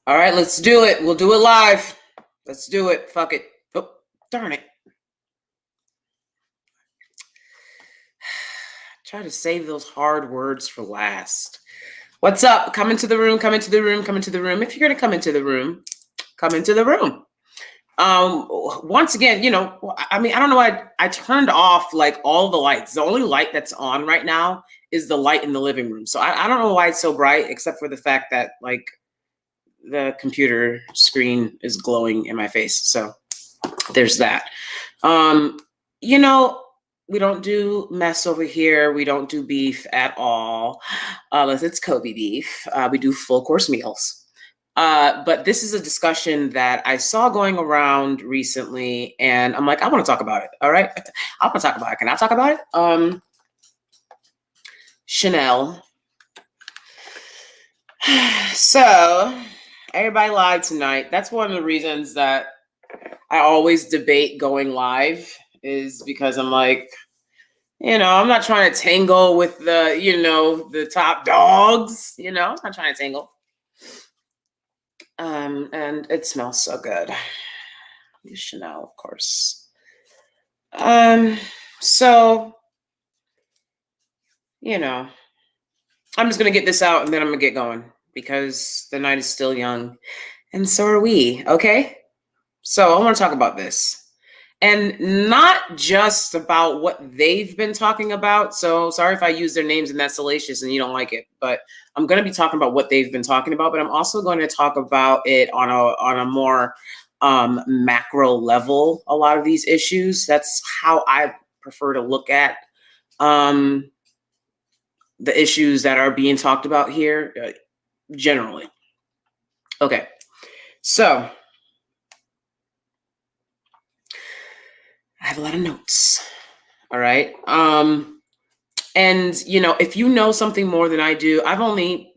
All right, let's do it. We'll do it live. Let's do it. Fuck it. Oh, darn it. Try to save those hard words for last. What's up? Come into the room, come into the room, come into the room. If you're going to come into the room, come into the room. Once again, you know, I mean, I don't know why I turned off like all the lights. The only light that's on right now is the light in the living room. So I don't know why it's so bright, except for the fact that like the computer screen is glowing in my face. So there's that. You know, we don't do mess over here. We don't do beef at all, unless it's Kobe beef. We do full course meals. But this is a discussion that I saw going around recently, and I'm like, I want to talk about it. All right, I want to talk about it. Can I talk about it? Chanel. So everybody live tonight. That's one of the reasons that I always debate going live, is because I'm like, you know, I'm not trying to tangle with the, you know, the top dogs, you know, I'm not trying to tangle. And it smells so good. Chanel, of course. So, you know, I'm just going to get this out and then I'm going to get going because the night is still young and so are we, okay? So I want to talk about this. And not just about what they've been talking about. So sorry if I use their names and that's salacious and you don't like it, but I'm going to be talking about what they've been talking about, but I'm also going to talk about it on a more macro level, a lot of these issues. That's how I prefer to look at the issues that are being talked about here generally. Okay, so I have a lot of notes. All right. And, you know, if you know something more than I do, I've only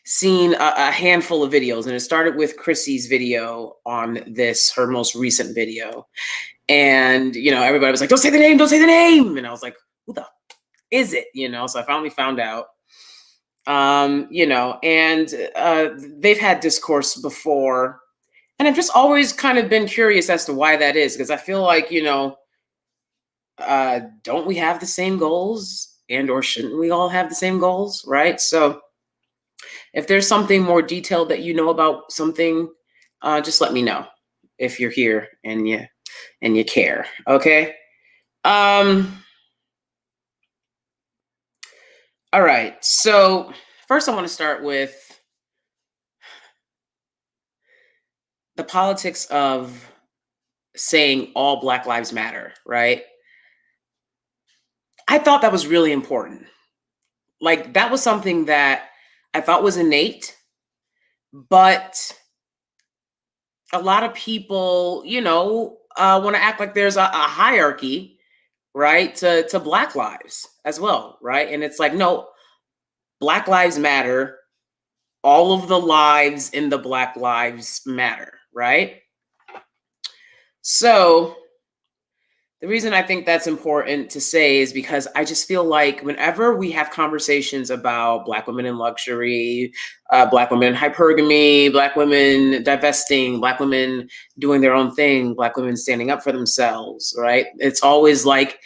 seen a handful of videos, and it started with Chrissie's video on this, her most recent video. And, you know, everybody was like, don't say the name, don't say the name. And I was like, who the is it? You know, so I finally found out, you know, and they've had discourse before. And I've just always kind of been curious as to why that is, because I feel like, you know, don't we have the same goals? And or shouldn't we all have the same goals, right? So if there's something more detailed that you know about something, just let me know if you're here and you care, okay? All right, so first I want to start with the politics of saying all Black Lives Matter, right? I thought that was really important. Like, that was something that I thought was innate, but a lot of people, you know, want to act like there's a hierarchy, right, to Black lives as well, right? And it's like, no, Black Lives Matter. All of the lives in the Black Lives Matter, right? So the reason I think that's important to say is because I just feel like whenever we have conversations about Black women in luxury, Black women in hypergamy, Black women divesting, Black women doing their own thing, Black women standing up for themselves, right? It's always like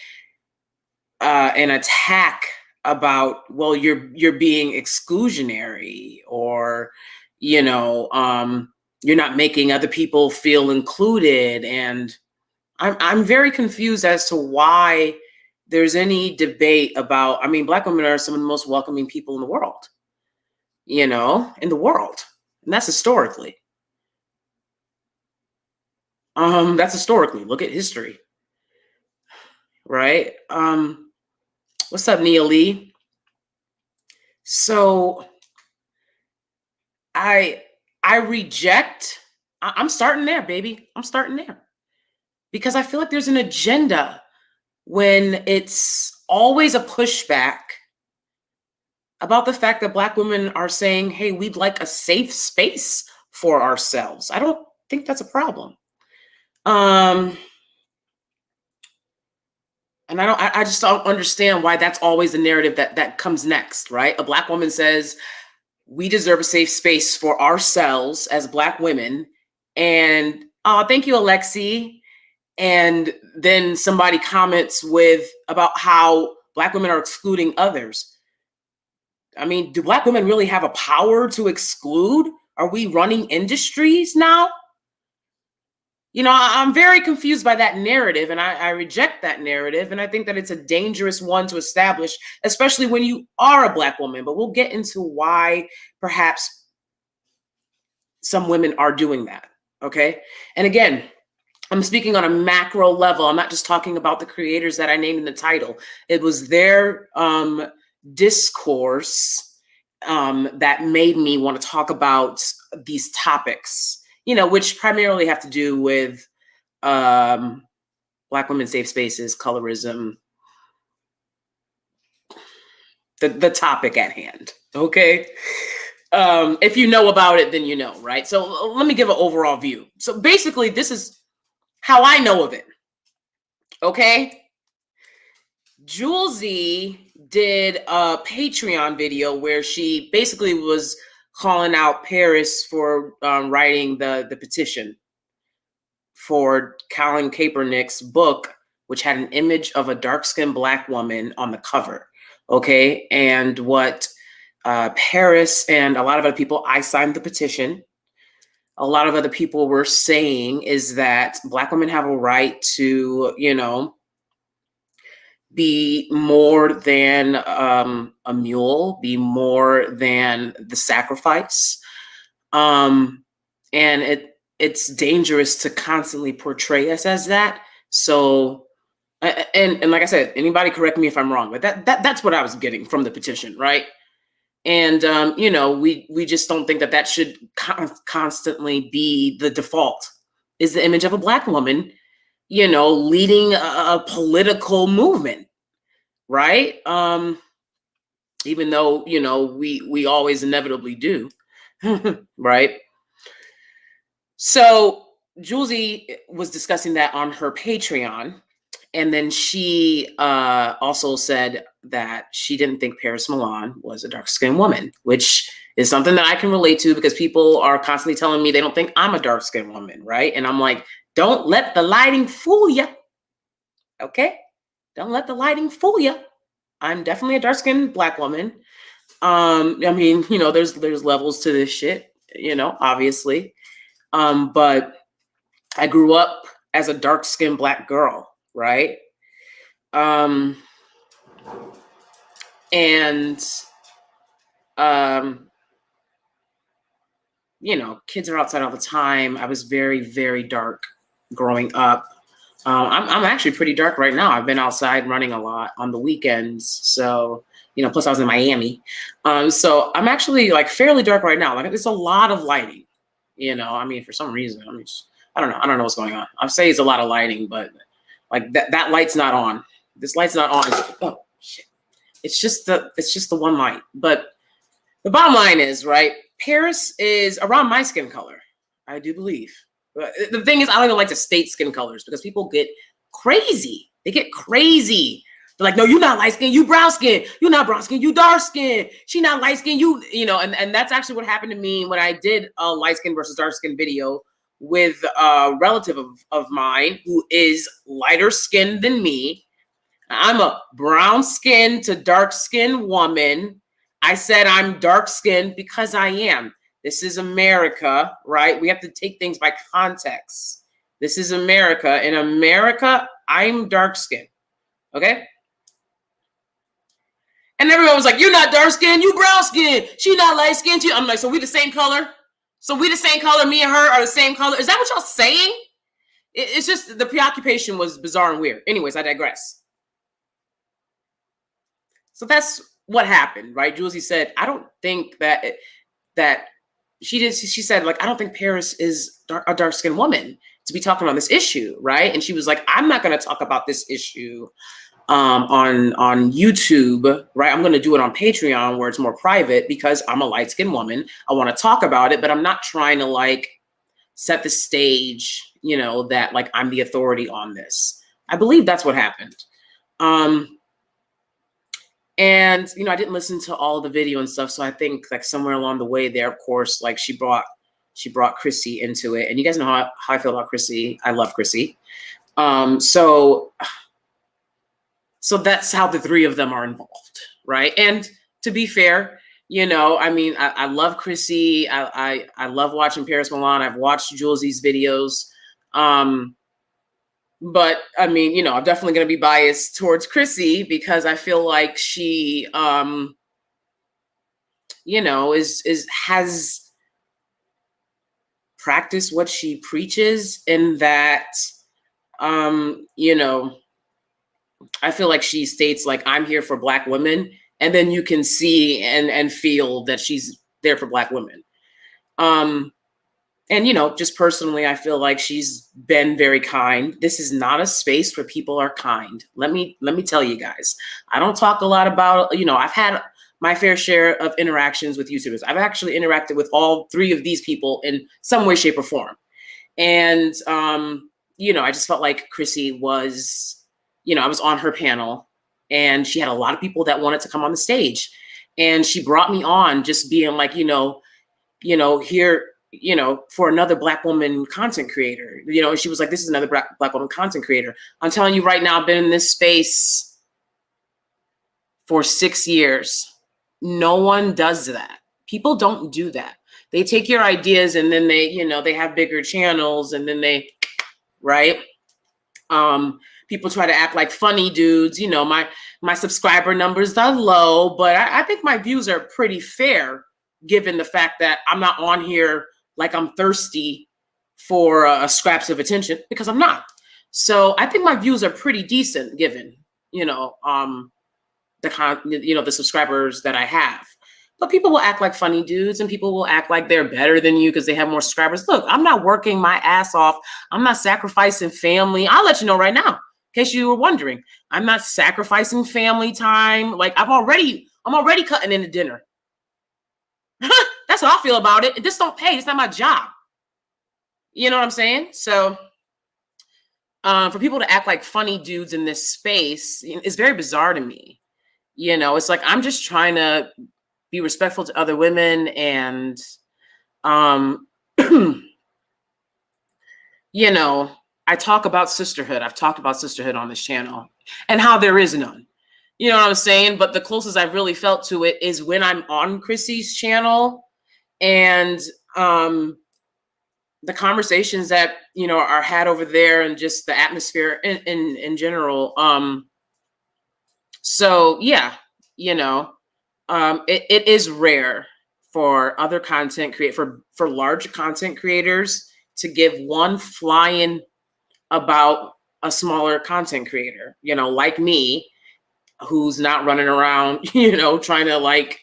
an attack about, well, you're being exclusionary, or, you know, you're not making other people feel included. And I'm very confused as to why there's any debate about, I mean, Black women are some of the most welcoming people in the world, you know, in the world. And that's historically. That's historically. Look at history. Right? What's up, Nia Lee? So I reject, I'm starting there, baby. I'm starting there. Because I feel like there's an agenda when it's always a pushback about the fact that Black women are saying, hey, we'd like a safe space for ourselves. I don't think that's a problem. And I just don't understand why that's always the narrative that comes next, right? A Black woman says, we deserve a safe space for ourselves as Black women. And thank you, Alexi. And then somebody comments about how Black women are excluding others. I mean, do Black women really have a power to exclude? Are we running industries now? You know, I'm very confused by that narrative, and I reject that narrative. And I think that it's a dangerous one to establish, especially when you are a Black woman. But we'll get into why perhaps some women are doing that. Okay. And again, I'm speaking on a macro level. I'm not just talking about the creators that I named in the title. It was their discourse that made me want to talk about these topics, you know, which primarily have to do with Black women safe spaces, colorism, the topic at hand. Okay. If you know about it, then you know, right? So let me give an overall view. So basically, this is how I know of it. Okay. Jouelzy did a Patreon video where she basically was calling out Paris for writing the petition for Colin Kaepernick's book, which had an image of a dark-skinned Black woman on the cover. Okay. And what Paris and a lot of other people, I signed the petition. A lot of other people were saying is that Black women have a right to, you know, be more than a mule, be more than the sacrifice. And it's dangerous to constantly portray us as that. So, and like I said, anybody correct me if I'm wrong, but that's what I was getting from the petition, right? And, you know, we just don't think that should constantly be the default, is the image of a Black woman, you know, leading a political movement, right? Even though, you know, we always inevitably do, right? So Jouelzy was discussing that on her Patreon. And then she also said that she didn't think Paris Milan was a dark-skinned woman, which is something that I can relate to because people are constantly telling me they don't think I'm a dark-skinned woman, right? And I'm like, don't let the lighting fool you, okay? Don't let the lighting fool you. I'm definitely a dark-skinned Black woman. I mean, you know, there's levels to this shit, you know, obviously. But I grew up as a dark-skinned Black girl, right? You know, kids are outside all the time. I was very, very dark growing up. I'm actually pretty dark right now. I've been outside running a lot on the weekends. So, you know, plus I was in Miami. So I'm actually like fairly dark right now. Like it's a lot of lighting, you know, I mean, for some reason, I don't know. I don't know what's going on. I'll say it's a lot of lighting, but like that light's not on. This light's not on. Oh shit. It's just the one light. But the bottom line is, right, Paris is around my skin color, I do believe. But the thing is, I don't even like to state skin colors because people get crazy. They get crazy. They're like, no, you're not light skin, you brown skin. You're not brown skin, you dark skin. She not light skin, you know, and that's actually what happened to me when I did a light skin versus dark skin video with a relative of mine who is lighter skinned than me. I'm a brown skin to dark skin woman. I said I'm dark skinned because I am. This is America, right? We have to take things by context. This is America. In America, I'm dark skinned. Okay? And everyone was like, you're not dark skinned, you brown skinned. She not light skinned. I'm like, so we the same color? So we the same color? Me and her are the same color? Is that what y'all saying? It's just the preoccupation was bizarre and weird. Anyways, I digress. So that's what happened, right? Jouelzy said, I don't think that she said, like, I don't think Paris is a dark-skinned woman to be talking on this issue, right? And she was like, I'm not going to talk about this issue on YouTube, right? I'm going to do it on Patreon where it's more private because I'm a light-skinned woman. I want to talk about it, but I'm not trying to like set the stage, you know, that like I'm the authority on this. I believe that's what happened. And, you know, I didn't listen to all the video and stuff. So I think like somewhere along the way there, of course, like she brought Chrissie into it. And you guys know how I feel about Chrissie. I love Chrissie. So that's how the three of them are involved, right? And to be fair, you know, I mean, I love Chrissie. I love watching Paris Milan. I've watched Jouelzy's videos. But I mean, you know, I'm definitely going to be biased towards Chrissie because I feel like she, you know, has practiced what she preaches, in that, you know, I feel like she states like, I'm here for Black women, and then you can see and feel that she's there for Black women. And, you know, just personally, I feel like she's been very kind. This is not a space where people are kind. Let me tell you guys, I don't talk a lot about, you know, I've had my fair share of interactions with YouTubers. I've actually interacted with all three of these people in some way, shape, or form. And, you know, I just felt like Chrissie was, you know, I was on her panel and she had a lot of people that wanted to come on the stage. And she brought me on just being like, you know, here, you know, for another Black woman content creator, you know, and she was like, this is another Black woman content creator. I'm telling you right now, I've been in this space for 6 years. No one does that. People don't do that. They take your ideas and then they, you know, they have bigger channels and then they, right? People try to act like funny dudes. You know, my subscriber numbers are low, but I think my views are pretty fair given the fact that I'm not on here like I'm thirsty for scraps of attention, because I'm not. So I think my views are pretty decent given, you know, the subscribers that I have. But people will act like funny dudes and people will act like they're better than you because they have more subscribers. Look, I'm not working my ass off. I'm not sacrificing family. I'll let you know right now, in case you were wondering. I'm not sacrificing family time. Like I'm already cutting into dinner. That's how I feel about it. This don't pay. It's not my job. You know what I'm saying? So for people to act like funny dudes in this space is very bizarre to me. You know, it's like I'm just trying to be respectful to other women and, you know, I talk about sisterhood. I've talked about sisterhood on this channel and how there is none. You know what I'm saying? But the closest I've really felt to it is when I'm on Chrissie's channel and the conversations that, you know, are had over there and just the atmosphere in general. So yeah, you know, it is rare for other content for large content creators to give one flying about a smaller content creator, you know, like me, who's not running around, you know, trying to like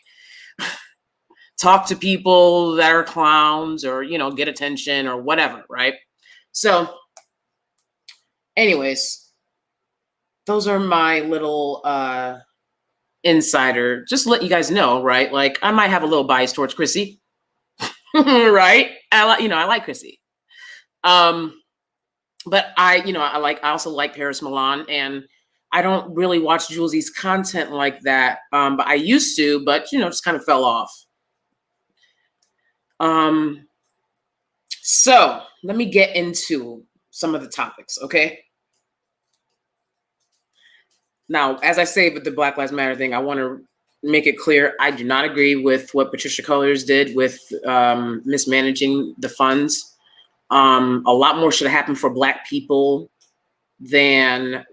talk to people that are clowns or, you know, get attention or whatever, right? So anyways, those are my little insider, just to let you guys know, right? Like I might have a little bias towards Chrissie, right? I like Chrissie. But I also like Paris Milan, and I don't really watch Jouelzy's content like that. But I used to, but you know, just kind of fell off. So let me get into some of the topics, okay? Now, as I say with the Black Lives Matter thing, I want to make it clear, I do not agree with what Patricia Cullors did with mismanaging the funds. A lot more should have happened for Black people than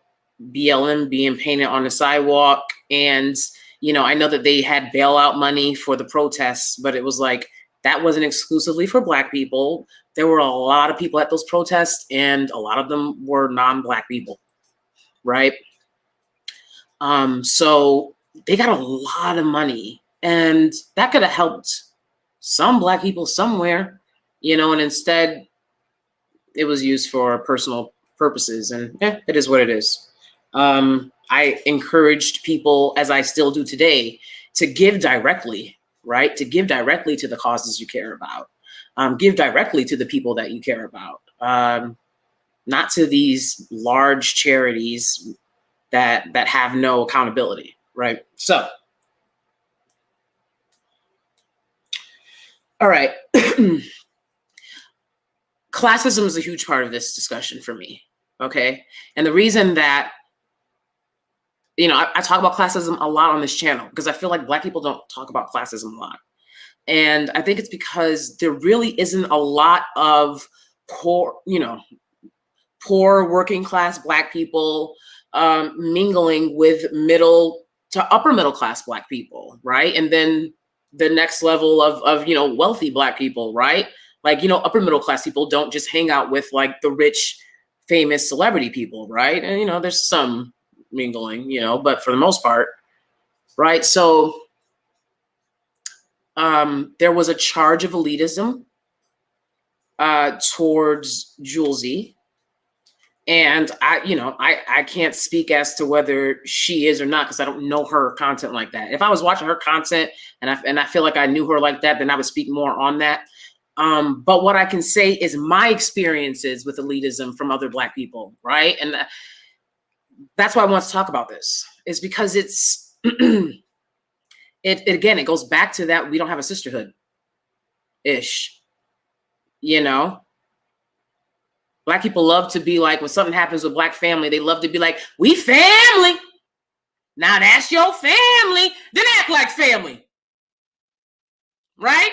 BLM being painted on the sidewalk. And, you know, I know that they had bailout money for the protests, but it was like, that wasn't exclusively for Black people. There were a lot of people at those protests, and a lot of them were non-Black people, right? So they got a lot of money, and that could have helped some Black people somewhere, you know, and instead it was used for personal purposes, and it is what it is. I encouraged people, as I still do today, to give directly, right? To give directly to the causes you care about. Give directly to the people that you care about. Not to these large charities that have no accountability, right? So, all right. Classism is a huge part of this discussion for me, okay? And the reason that, I talk about classism a lot on this channel because I feel like Black people don't talk about classism a lot. And I think it's because there really isn't a lot of poor working class Black people mingling with middle to upper middle class Black people, right? And then the next level of wealthy Black people, right? Like, upper middle class people don't just hang out with like the rich, famous celebrity people, right? And there's some mingling, but for the most part, right? So there was a charge of elitism towards Jouelzy. And I can't speak as to whether she is or not because I don't know her content like that. If I was watching her content and I feel like I knew her like that, then I would speak more on that. But what I can say is my experiences with elitism from other Black people, right? And that's why I want to talk about this. Is because it's it goes back to that we don't have a sisterhood ish, Black people love to be like, when something happens with Black family, they love to be like, we family. Now that's your family. Then act like family. Right?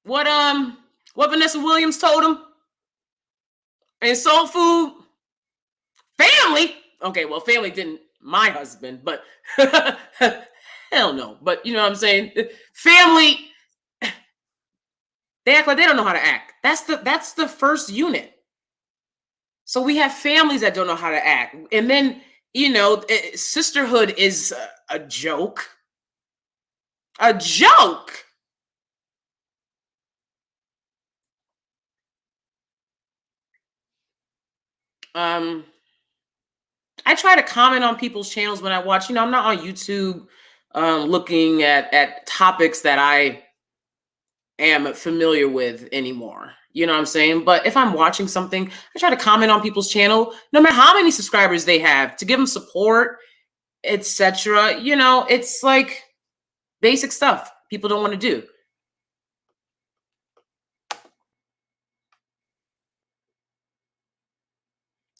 What Vanessa Williams told him in Soul Food? Family. Okay, well, family didn't my husband, but hell no. But you know what I'm saying? Family, they act like they don't know how to act. That's the first unit. So we have families that don't know how to act. And then, sisterhood is a joke. A joke. I try to comment on people's channels when I watch. I'm not on YouTube looking at topics that I am familiar with anymore. You know what I'm saying? But if I'm watching something, I try to comment on people's channel, no matter how many subscribers they have, to give them support, etc. It's like basic stuff people don't want to do.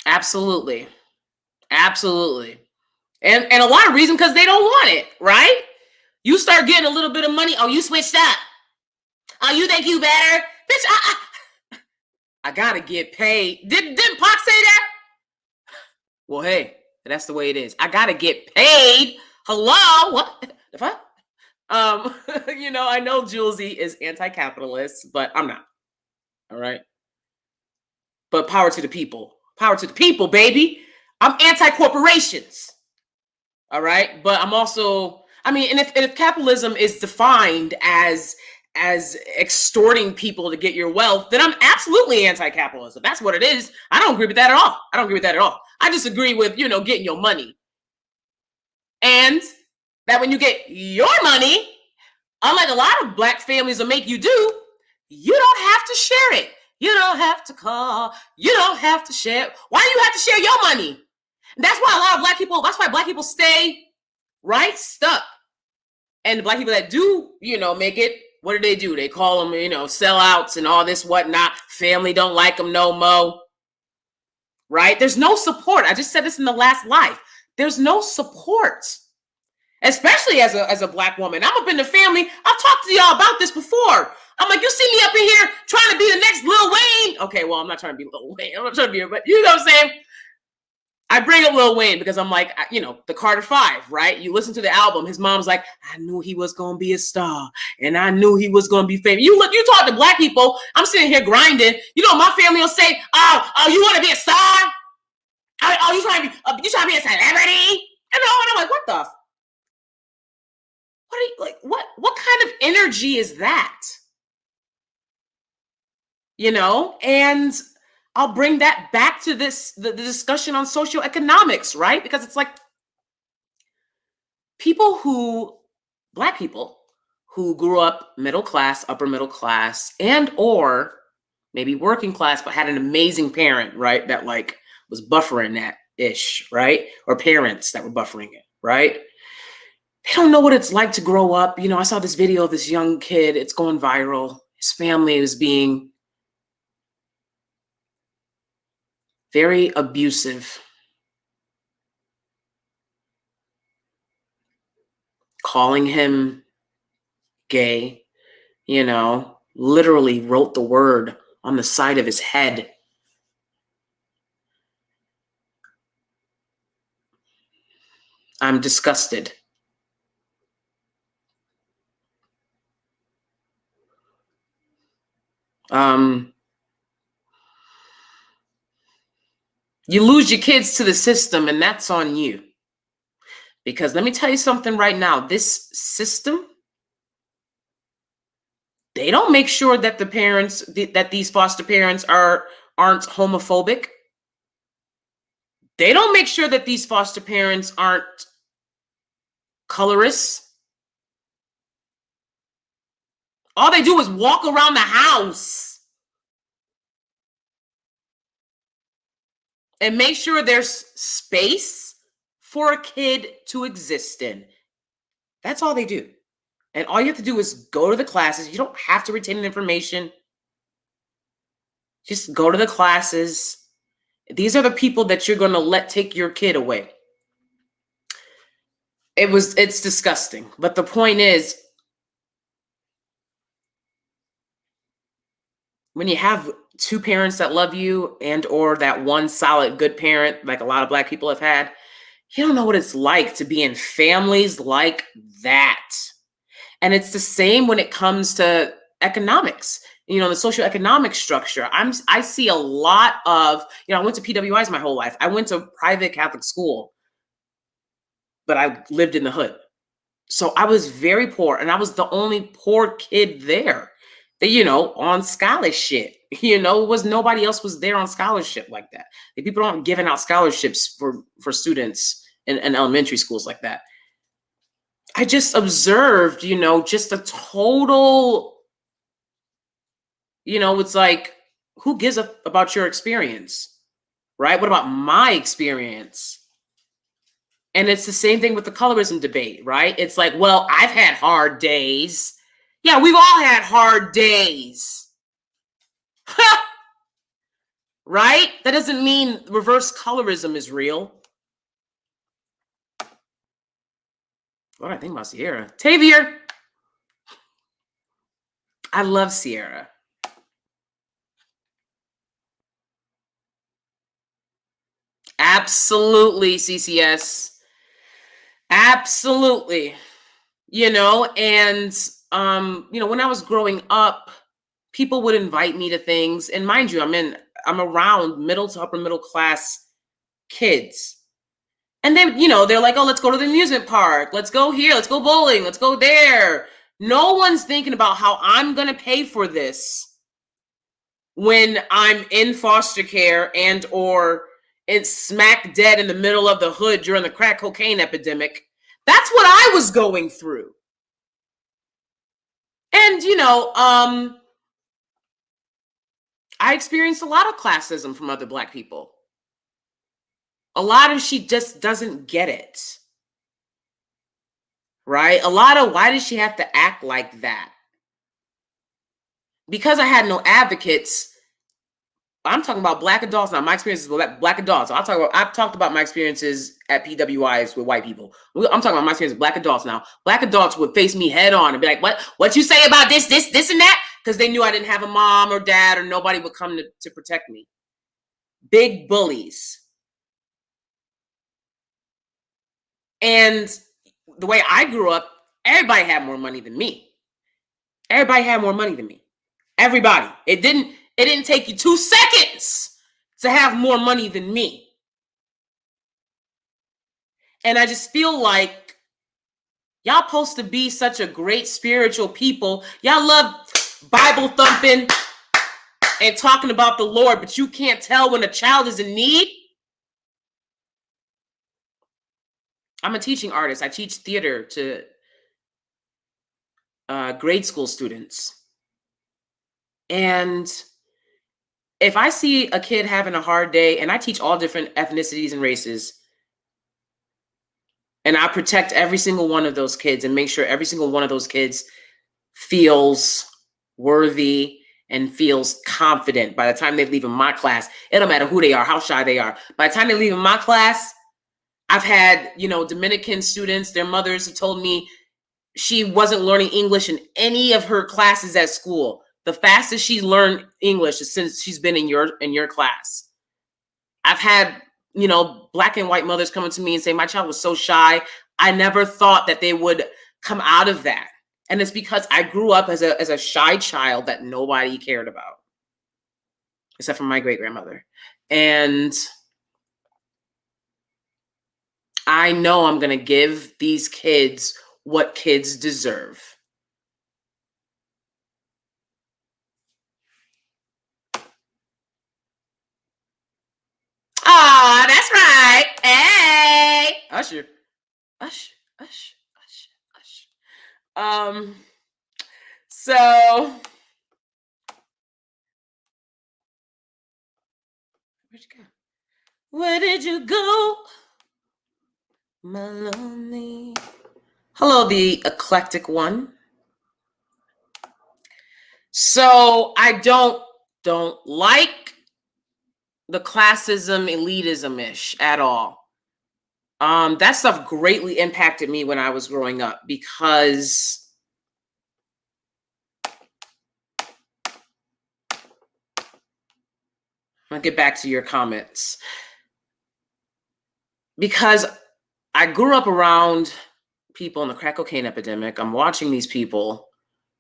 Absolutely. Absolutely. And a lot of reason because they don't want it, right? You start getting a little bit of money. Oh, you switched up. Oh, you think you better? Bitch, I gotta get paid. Didn't Pac say that? Well, hey, that's the way it is. I gotta get paid. Hello? What the fuck? I know Jouelzy is anti-capitalist, but I'm not. All right. But power to the people. Power to the people, baby. I'm anti-corporations. All right. But I'm also, and if capitalism is defined as extorting people to get your wealth, then I'm absolutely anti-capitalism. That's what it is. I don't agree with that at all. I disagree with, getting your money. And that when you get your money, unlike a lot of Black families will make you do, you don't have to share it. You don't have to call. You don't have to share. Why do you have to share your money? That's why a lot of that's why Black people stay stuck. And the Black people that do, make it, what do? They call them, sellouts and all this whatnot. Family don't like them no more. Right? There's no support. I just said this in the last live. There's no support. Especially as a Black woman. I'm up in the family. I've talked to y'all about this before. I'm like, you see me up in here trying to be the next Lil Wayne. Okay, well, I'm not trying to be Lil Wayne. I'm not trying to be, but you know what I'm saying? I bring up Lil Wayne because I'm like, the Carter 5, right? You listen to the album. His mom's like, I knew he was going to be a star. And I knew he was going to be famous. You talk to Black people. I'm sitting here grinding. My family will say, oh, you want to be a star? Oh, you trying to be a celebrity? And I'm like, what the? What are you, like, what kind of energy is that? And I'll bring that back to the discussion on socioeconomics, right? Because it's like Black people who grew up middle class, upper middle class, and or maybe working class, but had an amazing parent, right? That like was buffering that, ish, right? Or parents that were buffering it, right? They don't know what it's like to grow up. You know, I saw this video of this young kid. It's going viral. His family is being very abusive, calling him gay, you know, literally wrote the word on the side of his head. I'm disgusted. You lose your kids to the system, and that's on you. Because let me tell you something right now, this system, they don't make sure that the parents, that these foster parents aren't homophobic. They don't make sure that these foster parents aren't colorists. All they do is walk around the house and make sure there's space for a kid to exist in. That's all they do. And all you have to do is go to the classes. You don't have to retain the information. Just go to the classes. These are the people that you're going to let take your kid away. It's disgusting. But the point is, when you have two parents that love you and or that one solid good parent, like a lot of Black people have had, you don't know what it's like to be in families like that. And it's the same when it comes to economics. You know, the socioeconomic structure. I see a lot of, you know, I went to PWIs my whole life. I went to private Catholic school, but I lived in the hood. So I was very poor, and I was the only poor kid there. That, you know, on scholarship. You know, nobody else was there on scholarship like that. The people aren't giving out scholarships for students in elementary schools like that. I just observed, you know, just a total, you know, it's like, who gives a about your experience, right? What about my experience? And it's the same thing with the colorism debate, right? It's like, well, I've had hard days. Yeah, we've all had hard days. Right? That doesn't mean reverse colorism is real. What do I think about Sierra? Tavier. I love Sierra. Absolutely, CCS. Absolutely. You know, and you know, when I was growing up, people would invite me to things. And mind you, I'm around middle to upper middle class kids. And then, you know, they're like, oh, let's go to the amusement park. Let's go here. Let's go bowling. Let's go there. No one's thinking about how I'm going to pay for this when I'm in foster care and or it's smack dead in the middle of the hood during the crack cocaine epidemic. That's what I was going through. And, you know, I experienced a lot of classism from other Black people. A lot of she just doesn't get it. Right? A lot of, why does she have to act like that? Because I had no advocates. I'm talking about Black adults now. My experiences with Black adults. So I've talked about my experiences at PWIs with white people. I'm talking about my experience with Black adults now. Black adults would face me head on and be like, what you say about this, and that? Because they knew I didn't have a mom or dad or nobody would come to protect me. Big bullies. And the way I grew up, everybody had more money than me. Everybody had more money than me. Everybody. It didn't take you 2 seconds to have more money than me. And I just feel like y'all supposed to be such a great spiritual people. Y'all love Bible thumping and talking about the Lord, but you can't tell when a child is in need. I'm a teaching artist. I teach theater to grade school students. And if I see a kid having a hard day, and I teach all different ethnicities and races, and I protect every single one of those kids and make sure every single one of those kids feels worthy and feels confident by the time they leave in my class. It don't matter who they are, how shy they are. By the time they leave in my class, I've had, Dominican students, their mothers have told me she wasn't learning English in any of her classes at school. The fastest she's learned English is since she's been in your class. I've had, Black and white mothers coming to me and say, my child was so shy. I never thought that they would come out of that. And it's because I grew up as a shy child that nobody cared about, except for my great-grandmother. And I know I'm going to give these kids what kids deserve. Ah, that's right. Hey, Usher. So where'd you go? Where did you go, my lonely? Hello, the eclectic one. So I don't like the classism, elitism-ish at all. That stuff greatly impacted me when I was growing up because I'll get back to your comments. Because I grew up around people in the crack cocaine epidemic. I'm watching these people.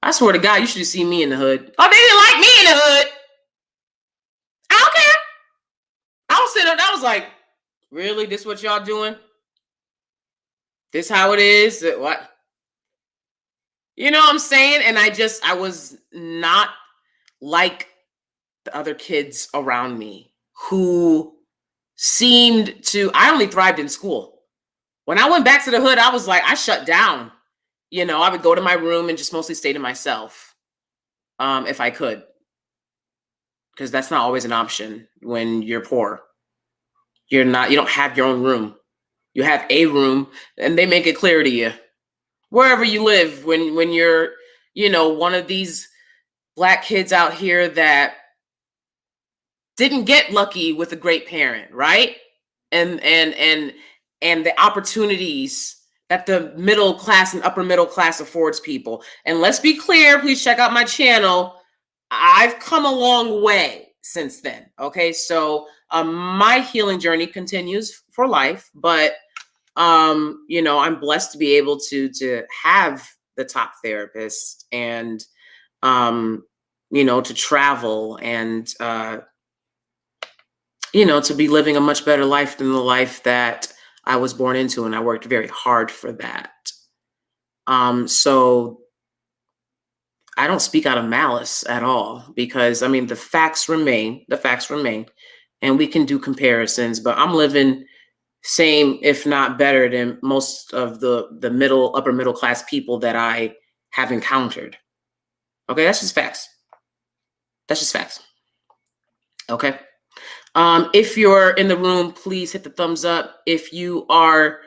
I swear to God, you should have seen me in the hood. Oh, they didn't like me in the hood. I don't care. I was sitting up, I was like, really? This what y'all doing? This how it is? What? You know what I'm saying? And I was not like the other kids around me who seemed to, I only thrived in school. When I went back to the hood, I was like, I shut down. I would go to my room and just mostly stay to myself if I could. Because that's not always an option when you're poor. You don't have your own room. You have a room and they make it clear to you. Wherever you live, when you're, one of these Black kids out here that didn't get lucky with a great parent, right? And the opportunities that the middle class and upper middle class affords people. And let's be clear, please check out my channel. I've come a long way since then. Okay, so my healing journey continues for life, but I'm blessed to be able to have the top therapist and to travel and to be living a much better life than the life that I was born into, and I worked very hard for that. So I don't speak out of malice at all because the facts remain, and we can do comparisons, but I'm living same, if not better than most of the upper middle class people that I have encountered. Okay, that's just facts. Okay. If you're in the room, please hit the thumbs up. If you are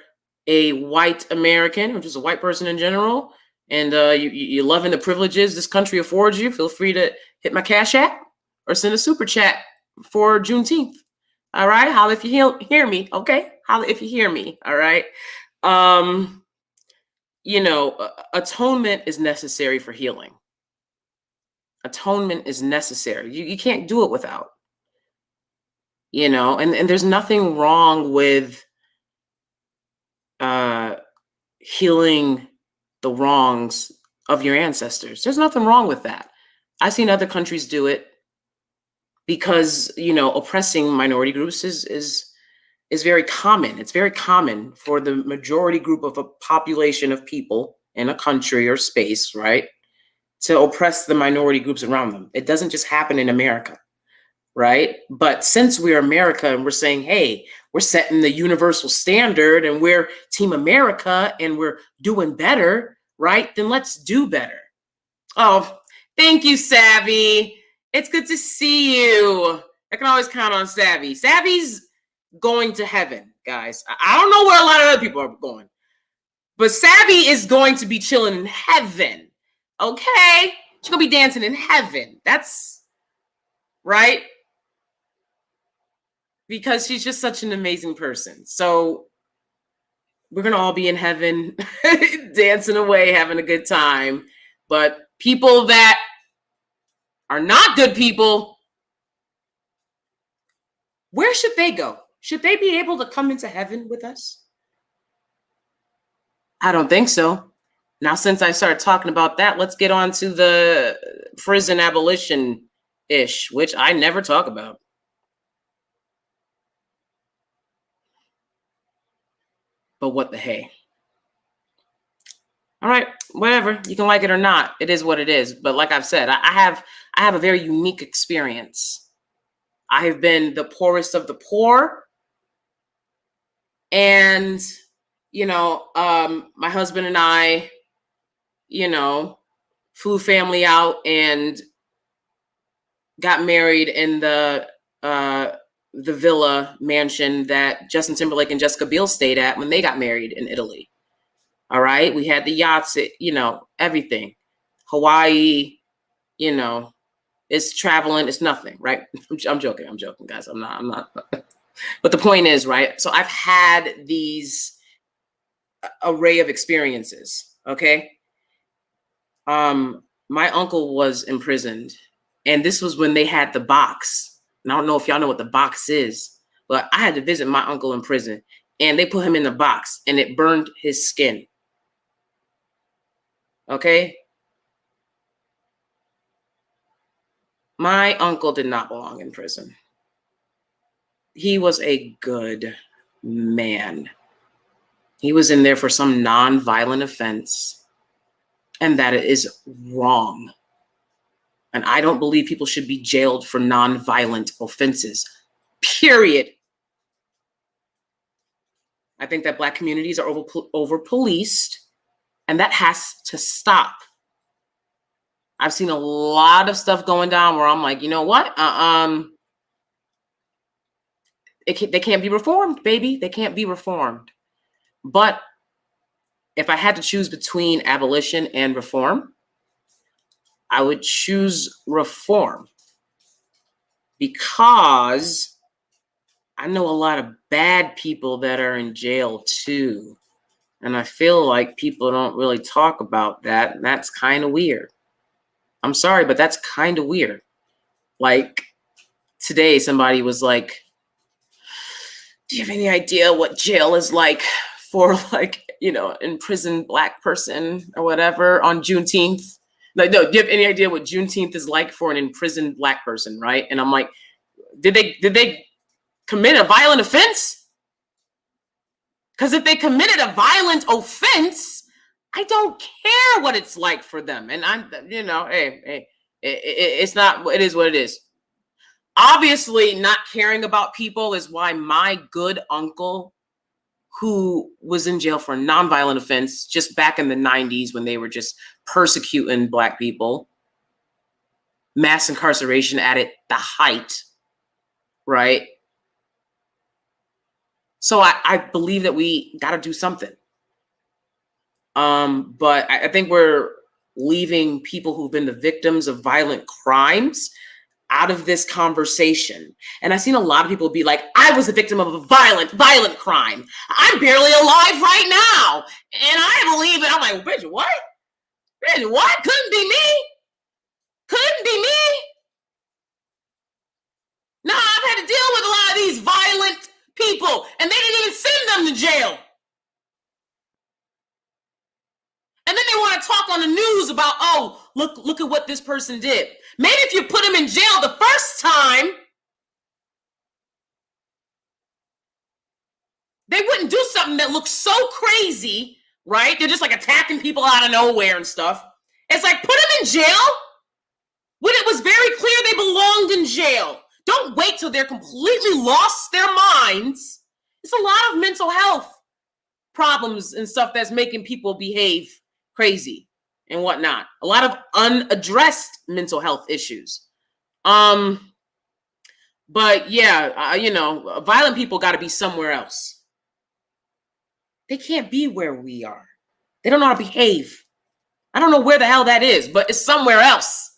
a white American or just a white person in general, and you're loving the privileges this country affords you, feel free to hit my Cash App or send a super chat for Juneteenth. All right, holla if you hear me. Okay, holla if you hear me. All right. Atonement is necessary for healing. Atonement is necessary. You can't do it without. And there's nothing wrong with healing the wrongs of your ancestors. There's nothing wrong with that. I've seen other countries do it because, oppressing minority groups is very common. It's very common for the majority group of a population of people in a country or space, right, to oppress the minority groups around them. It doesn't just happen in America. Right? But since we're America and we're saying, hey, we're setting the universal standard and we're Team America and we're doing better, right? Then let's do better. Oh, thank you, Savvy. It's good to see you. I can always count on Savvy. Savvy's going to heaven, guys. I don't know where a lot of other people are going, but Savvy is going to be chilling in heaven. Okay? She's going to be dancing in heaven. That's right. Because she's just such an amazing person. So we're going to all be in heaven, dancing away, having a good time. But people that are not good people, where should they go? Should they be able to come into heaven with us? I don't think so. Now, since I started talking about that, let's get on to the prison abolition-ish, which I never talk about. But what the hey? All right, whatever. You can like it or not. It is what it is. But like I've said, I have a very unique experience. I have been the poorest of the poor. And, my husband and I, flew family out and got married in the villa mansion that Justin Timberlake and Jessica Biel stayed at when they got married in Italy. All right. We had the yachts, everything. Hawaii, it's traveling. It's nothing, right? I'm joking, guys. I'm not. But the point is, right? So I've had these array of experiences. Okay. My uncle was imprisoned, and this was when they had the box. And I don't know if y'all know what the box is, but I had to visit my uncle in prison, and they put him in the box, and it burned his skin. Okay? My uncle did not belong in prison. He was a good man. He was in there for some non-violent offense, and that is wrong. And I don't believe people should be jailed for non-violent offenses, period. I think that Black communities are over-policed, and that has to stop. I've seen a lot of stuff going down where I'm like, you know what? They can't be reformed, baby. They can't be reformed. But if I had to choose between abolition and reform, I would choose reform, because I know a lot of bad people that are in jail too. And I feel like people don't really talk about that. And that's kind of weird. I'm sorry, but that's kind of weird. Like today, somebody was like, do you have any idea what jail is like for imprisoned Black person or whatever on Juneteenth? Like, no, do you have any idea what Juneteenth is like for an imprisoned Black person, right? And I'm like, did they commit a violent offense? Because if they committed a violent offense, I don't care what it's like for them. And I'm, hey, it's not, it is what it is. Obviously, not caring about people is why my good uncle, who was in jail for a nonviolent offense just back in the 90s when they were just persecuting Black people, mass incarceration at the height, right? So I believe that we got to do something. But I think we're leaving people who've been the victims of violent crimes out of this conversation. And I've seen a lot of people be like, I was the victim of a violent crime. I'm barely alive right now. And I believe it. I'm like, bitch, what? Bitch, what? Couldn't be me. Couldn't be me. No, I've had to deal with a lot of these violent people, and they didn't even send them to jail. And then they want to talk on the news about, oh, look at what this person did. Maybe if you put them in jail the first time, they wouldn't do something that looks so crazy, right? They're just like attacking people out of nowhere and stuff. It's like, put them in jail when it was very clear they belonged in jail. Don't wait till they're completely lost their minds. It's a lot of mental health problems and stuff that's making people behave crazy and whatnot. A lot of unaddressed mental health issues. But yeah, you know, violent people got to be somewhere else. They can't be where we are. They don't know how to behave. I don't know where the hell that is, but it's somewhere else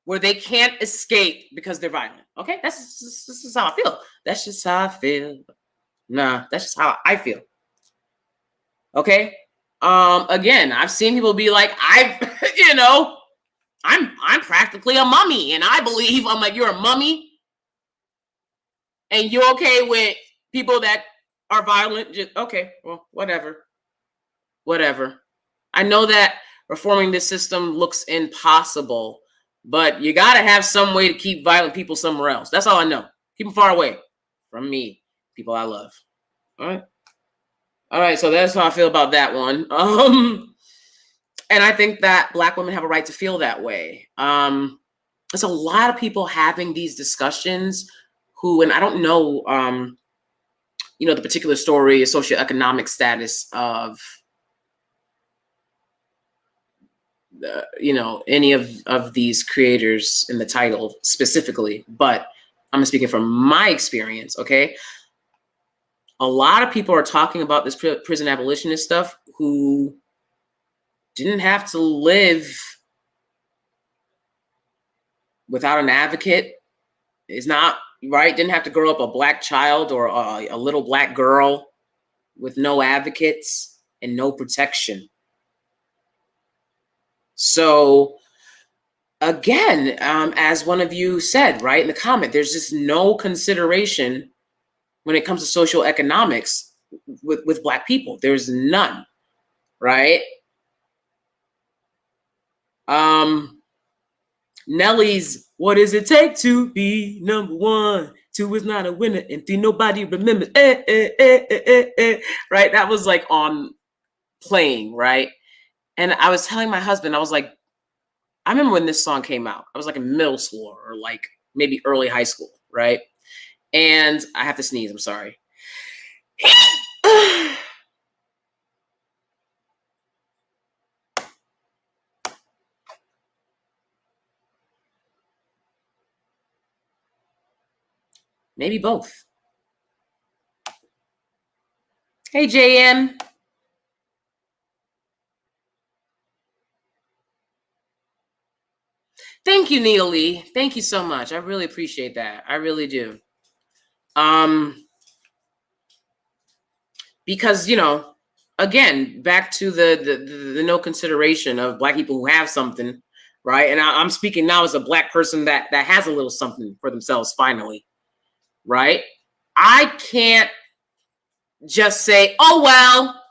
where they can't escape because they're violent. Okay, this is how I feel. That's just how I feel. Nah, that's just how I feel. Okay. Again, I've seen people be like, you know, I'm practically a mummy, and I believe. I'm like, you're a mummy, and you're okay with people that are violent. Just okay, well, whatever. I know that reforming this system looks impossible, but you got to have some way to keep violent people somewhere else. That's all I know. Keep them far away from me, people I love. All right. So that's how I feel about that one. And I think that Black women have a right to feel that way. There's a lot of people having these discussions who, and I don't know, you know, the particular story, socioeconomic status of, you know, any of these creators in the title specifically, but I'm speaking from my experience. Okay, a lot of people are talking about this prison abolitionist stuff who didn't have to live without an advocate. Is not right. Didn't have to grow up a Black child or a little Black girl with no advocates and no protection. So again, as one of you said, right, in the comment, there's just no consideration when it comes to social economics with Black people. There's none, right? Nelly's "What Does It Take to Be Number One? Two is not a winner, and three nobody remembers." Right? That was like on playing, right? And I was telling my husband, I was like, I remember when this song came out. I was like in middle school or like maybe early high school, right? And I have to sneeze. I'm sorry. Maybe both. Hey, JM. Thank you, Neil Lee. Thank you so much. I really appreciate that. I really do. Because, you know, again, back to the no consideration of Black people who have something, right? And I'm speaking now as a Black person that has a little something for themselves finally, right? I can't just say, oh, well,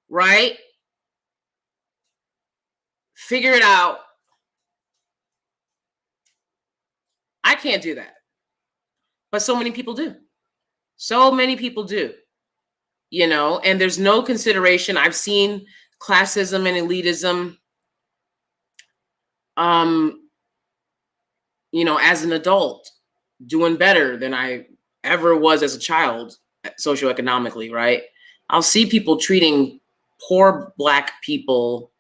right? Figure it out. I can't do that. But so many people do. So many people do, you know, and there's no consideration. I've seen classism and elitism, you know, as an adult, doing better than I ever was as a child, socioeconomically, right? I'll see people treating poor Black people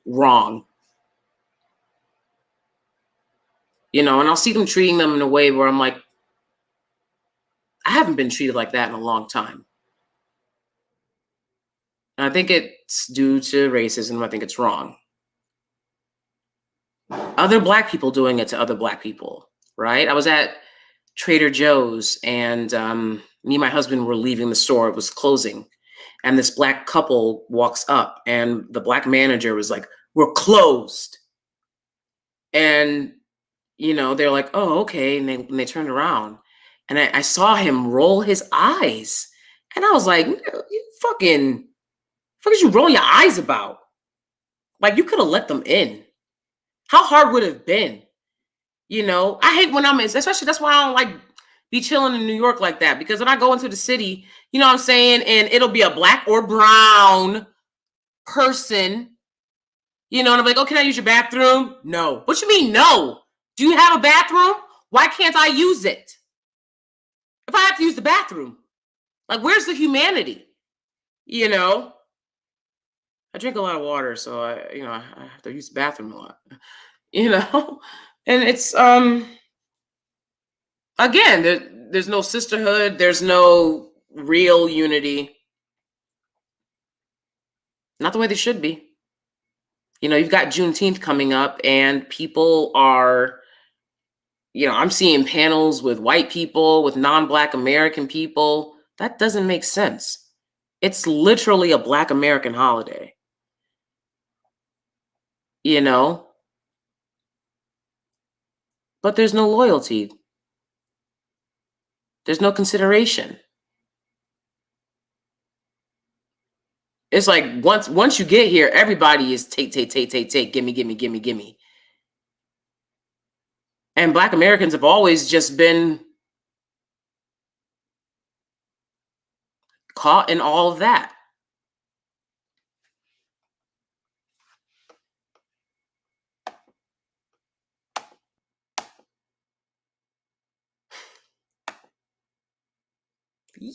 wrong, you know, and I'll see them treating them in a way where I'm like, I haven't been treated like that in a long time. And I think it's due to racism. I think it's wrong. Other Black people doing it to other Black people, right? I was at Trader Joe's and me and my husband were leaving the store. It was closing. And this Black couple walks up and the Black manager was like, "We're closed." And, you know, they're like, "Oh, okay." And they turned around and I saw him roll his eyes. And I was like, "You fucking, what you rolling your eyes about? Like, you could have let them in. How hard would it have been?" You know, I hate when I'm in, especially that's why I don't like be chilling in New York like that. Because when I go into the city, you know what I'm saying? And it'll be a Black or brown person, you know, and I'm like, "Oh, can I use your bathroom?" No. What you mean, no? Do you have a bathroom? Why can't I use it? If I have to use the bathroom, like, where's the humanity? You know? I drink a lot of water, so I have to use the bathroom a lot. And it's again, there's no sisterhood, there's no real unity. Not the way they should be. You've got Juneteenth coming up, and people are, I'm seeing panels with white people, with non-Black American people. That doesn't make sense. It's literally a Black American holiday, you know? But there's no loyalty. There's no consideration. It's like once you get here, everybody is take, gimme, gimme, gimme, gimme. And Black Americans have always just been caught in all of that. Yeet!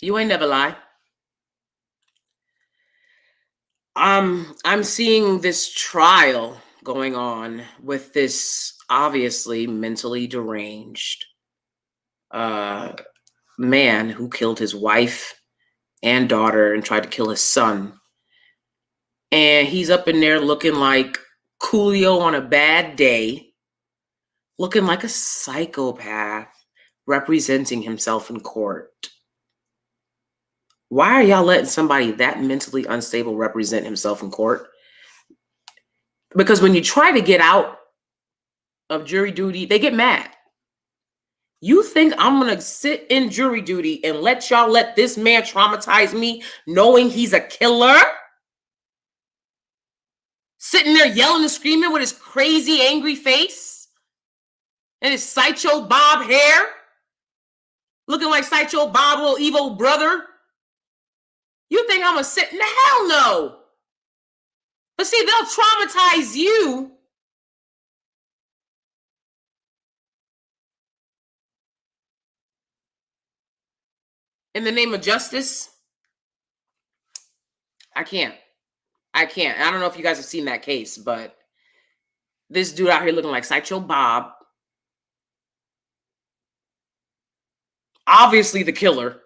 You ain't never lie. I'm seeing this trial going on with this obviously mentally deranged man who killed his wife and daughter and tried to kill his son. And he's up in there looking like Coolio on a bad day, looking like a psychopath, representing himself in court. Why are y'all letting somebody that mentally unstable represent himself in court? Because when you try to get out of jury duty, they get mad. You think I'm going to sit in jury duty and let y'all let this man traumatize me knowing he's a killer? Sitting there yelling and screaming with his crazy, angry face and his Sideshow Bob hair, looking like Sideshow Bob, little evil brother. You think I'm going to sit? In the hell no. But see, they'll traumatize you in the name of justice. I can't. I don't know if you guys have seen that case, but this dude out here looking like Sideshow Bob, obviously the killer,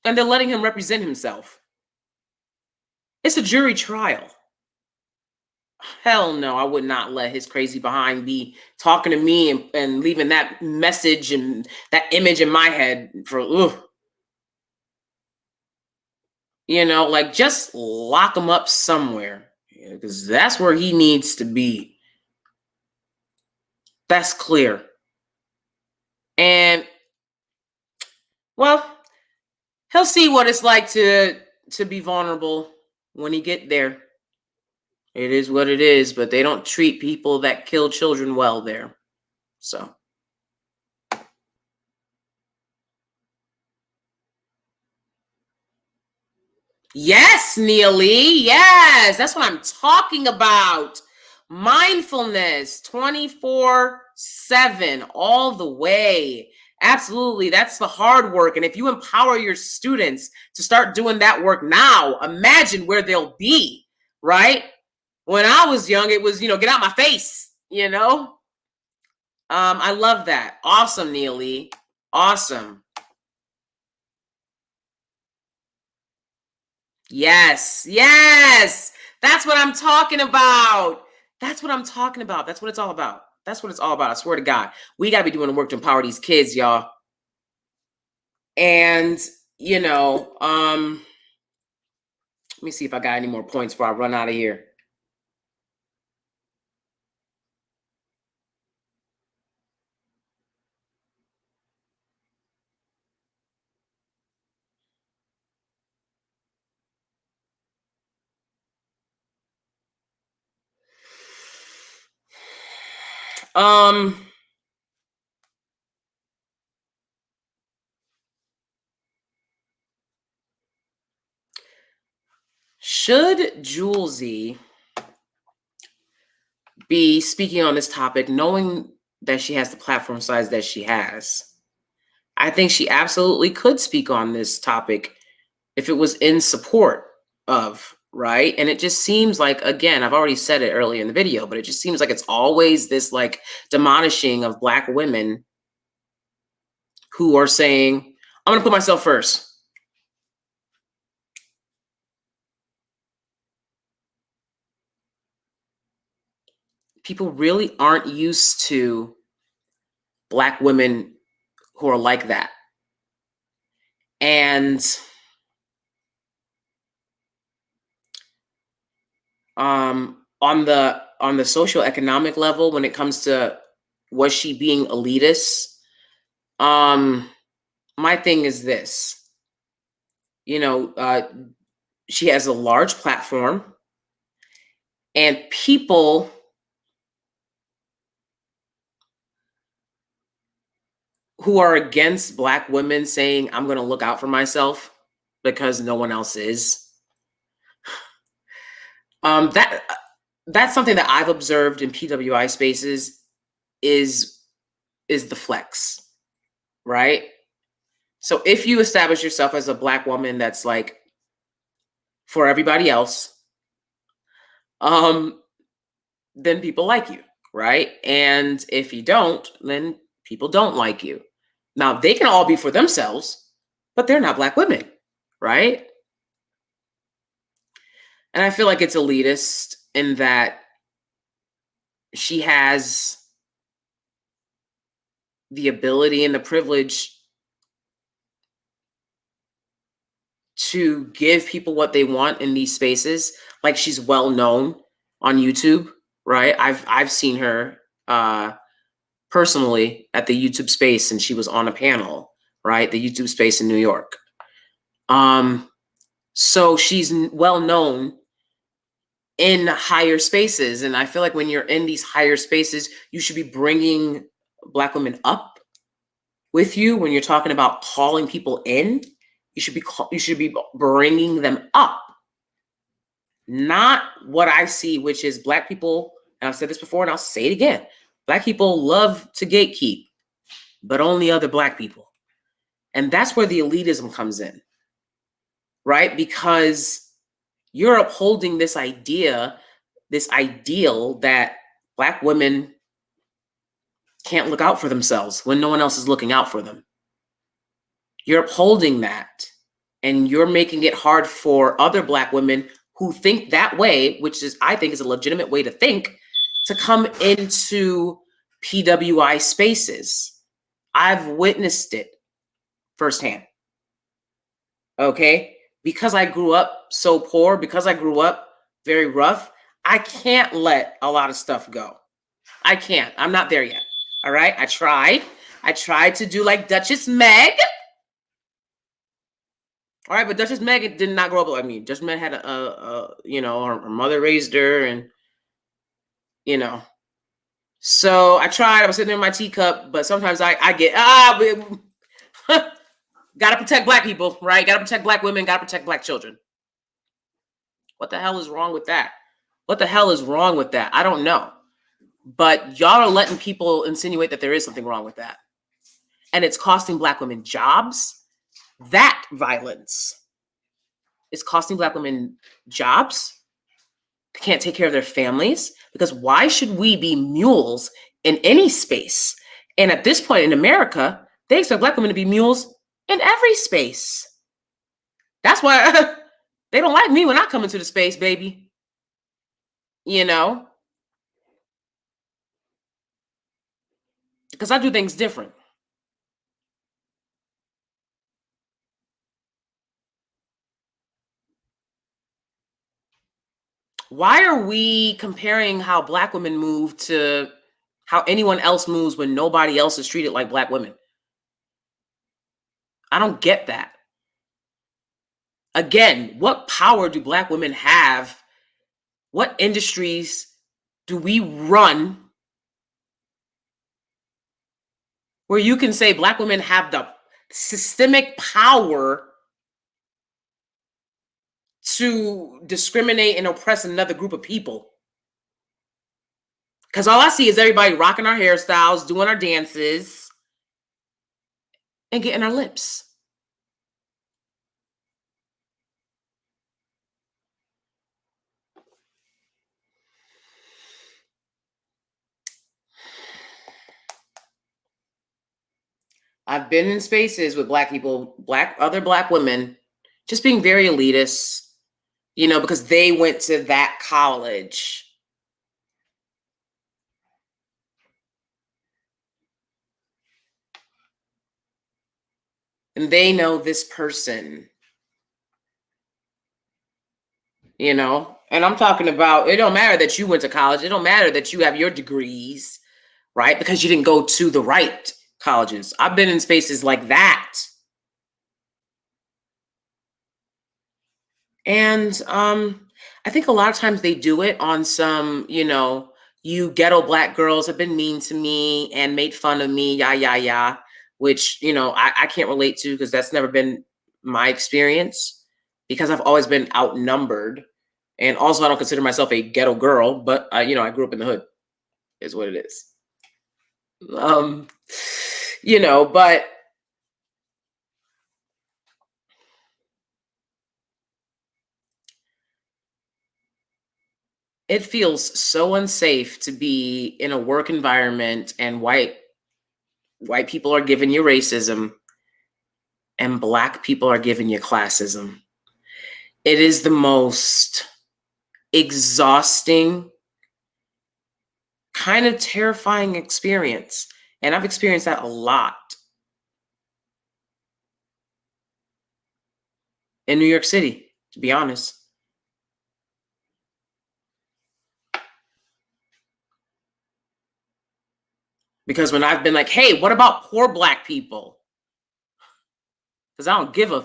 and they're letting him represent himself. It's a jury trial. Hell no, I would not let his crazy behind be talking to me and leaving that message and that image in my head for, ugh. Like just lock him up somewhere, because that's where he needs to be. That's clear. And, well, he'll see what it's like to be vulnerable when he get there. It is what it is, but they don't treat people that kill children well there. So. Yes, Neely. Yes, that's what I'm talking about. Mindfulness 24/7, all the way. Absolutely. That's the hard work. And if you empower your students to start doing that work now, imagine where they'll be, right? When I was young, it was, get out my face, I love that. Awesome, Neely. Awesome. Yes. Yes. That's what I'm talking about. That's what I'm talking about. That's what it's all about. That's what it's all about. I swear to God. We got to be doing the work to empower these kids, y'all. And, let me see if I got any more points before I run out of here. Should Jouelzy be speaking on this topic knowing that she has the platform size that she has? I think she absolutely could speak on this topic if it was in support of, right? And it just seems like, again, I've already said it earlier in the video, but it just seems like it's always this like demolishing of Black women who are saying, I'm gonna put myself first. People really aren't used to Black women who are like that. And on the socioeconomic level, when it comes to was she being elitist, my thing is this, she has a large platform, and people who are against Black women saying, I'm going to look out for myself because no one else is, that's something that I've observed in PWI spaces is the flex, right? So if you establish yourself as a Black woman that's like for everybody else, then people like you, right? And if you don't, then people don't like you. Now, they can all be for themselves, but they're not Black women, right? And I feel like it's elitist in that she has the ability and the privilege to give people what they want in these spaces. Like, she's well known on YouTube, right? I've seen her personally at the YouTube space, and she was on a panel, right? The YouTube space in New York. So she's well known in higher spaces. And I feel like when you're in these higher spaces, you should be bringing Black women up with you. When you're talking about calling people in, you should be bringing them up. Not what I see, which is Black people, and I've said this before and I'll say it again, Black people love to gatekeep, but only other Black people. And that's where the elitism comes in, right? Because you're upholding this idea, this ideal that Black women can't look out for themselves when no one else is looking out for them. You're upholding that, and you're making it hard for other Black women who think that way, which is, I think, is a legitimate way to think, to come into PWI spaces. I've witnessed it firsthand. Okay? Because I grew up so poor, because I grew up very rough, I can't let a lot of stuff go. I can't. I'm not there yet. All right? I tried to do like Duchess Meg. All right, but Duchess Meg did not grow up. I mean, Duchess Meg had her mother raised her, and so I tried. I was sitting there in my teacup, but sometimes I get gotta protect Black people, right? Gotta protect Black women. Gotta protect Black children. What the hell is wrong with that? What the hell is wrong with that? I don't know. But y'all are letting people insinuate that there is something wrong with that. And it's costing Black women jobs. That violence is costing Black women jobs. They can't take care of their families. Because why should we be mules in any space? And at this point in America, they expect Black women to be mules in every space. That's why they don't like me when I come into the space, baby. Because I do things different. Why are we comparing how Black women move to how anyone else moves when nobody else is treated like Black women? I don't get that. Again, what power do Black women have? What industries do we run where you can say Black women have the systemic power to discriminate and oppress another group of people. Because all I see is everybody rocking our hairstyles, doing our dances, and getting our lips. I've been in spaces with Black people, other Black women, just being very elitist, you know, because they went to that college. And they know this person, you know? And I'm talking about, it don't matter that you went to college. It don't matter that you have your degrees, right? Because you didn't go to the right colleges. I've been in spaces like that. And I think a lot of times they do it on some, you know, you ghetto Black girls have been mean to me and made fun of me, yeah, which, you know, I can't relate to because that's never been my experience because I've always been outnumbered. And also, I don't consider myself a ghetto girl, but, you know, I grew up in the hood, is what it is. You know, but it feels so unsafe to be in a work environment and white people are giving you racism and Black people are giving you classism. It is the most exhausting, kind of terrifying experience. And I've experienced that a lot in New York City, to be honest. Because when I've been like, hey, what about poor Black people? Because I don't give a,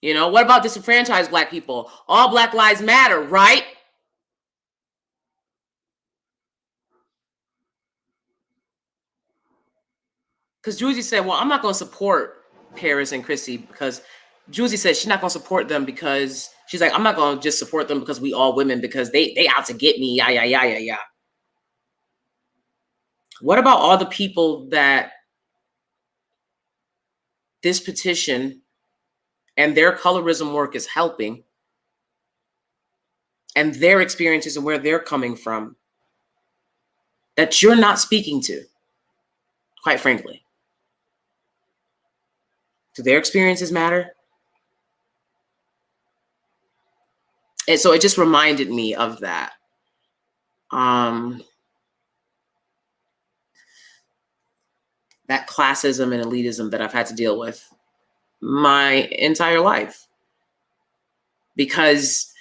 you know, what about disenfranchised Black people? All Black lives matter, right? Because Jouelzy said, well, I'm not going to support Paris and Chrissie because Jouelzy said she's not going to support them because she's like, I'm not going to just support them because we all women because they out to get me, yeah. What about all the people that this petition and their colorism work is helping and their experiences and where they're coming from that you're not speaking to, quite frankly? Do their experiences matter? And so it just reminded me of that. That classism and elitism that I've had to deal with my entire life. Because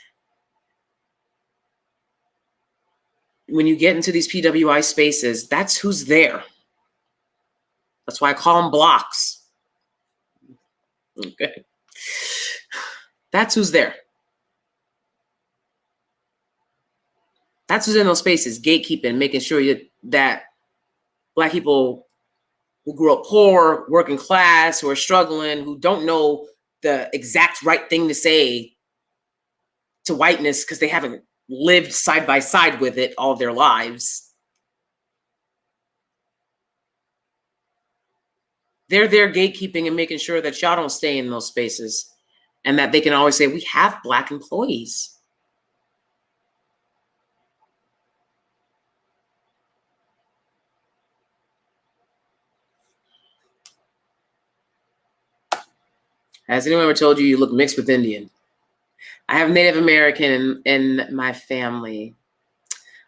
when you get into these PWI spaces, that's who's there. That's why I call them blocks. Okay. That's who's there. That's who's in those spaces, gatekeeping, making sure that Black people who grew up poor, working class, who are struggling, who don't know the exact right thing to say to whiteness because they haven't lived side by side with it all their lives. They're there gatekeeping and making sure that y'all don't stay in those spaces and that they can always say, we have Black employees. Has anyone ever told you you look mixed with Indian? I have Native American in my family.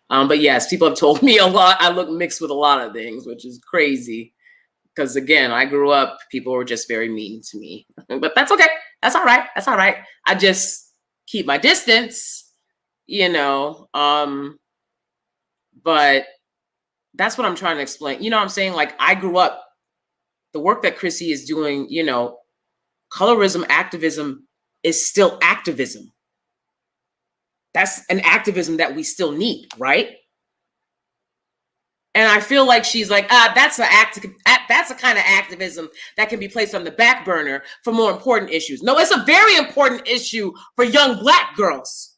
But yes, people have told me a lot. I look mixed with a lot of things, which is crazy. Because again, I grew up, people were just very mean to me. But that's okay. That's all right. That's all right. I just keep my distance, you know. But that's what I'm trying to explain. You know what I'm saying? Like, I grew up, the work that Chrissie is doing, you know, colorism activism is still activism. That's an activism that we still need, right? And I feel like she's like, that's an that's a kind of activism that can be placed on the back burner for more important issues. No, it's a very important issue for young Black girls.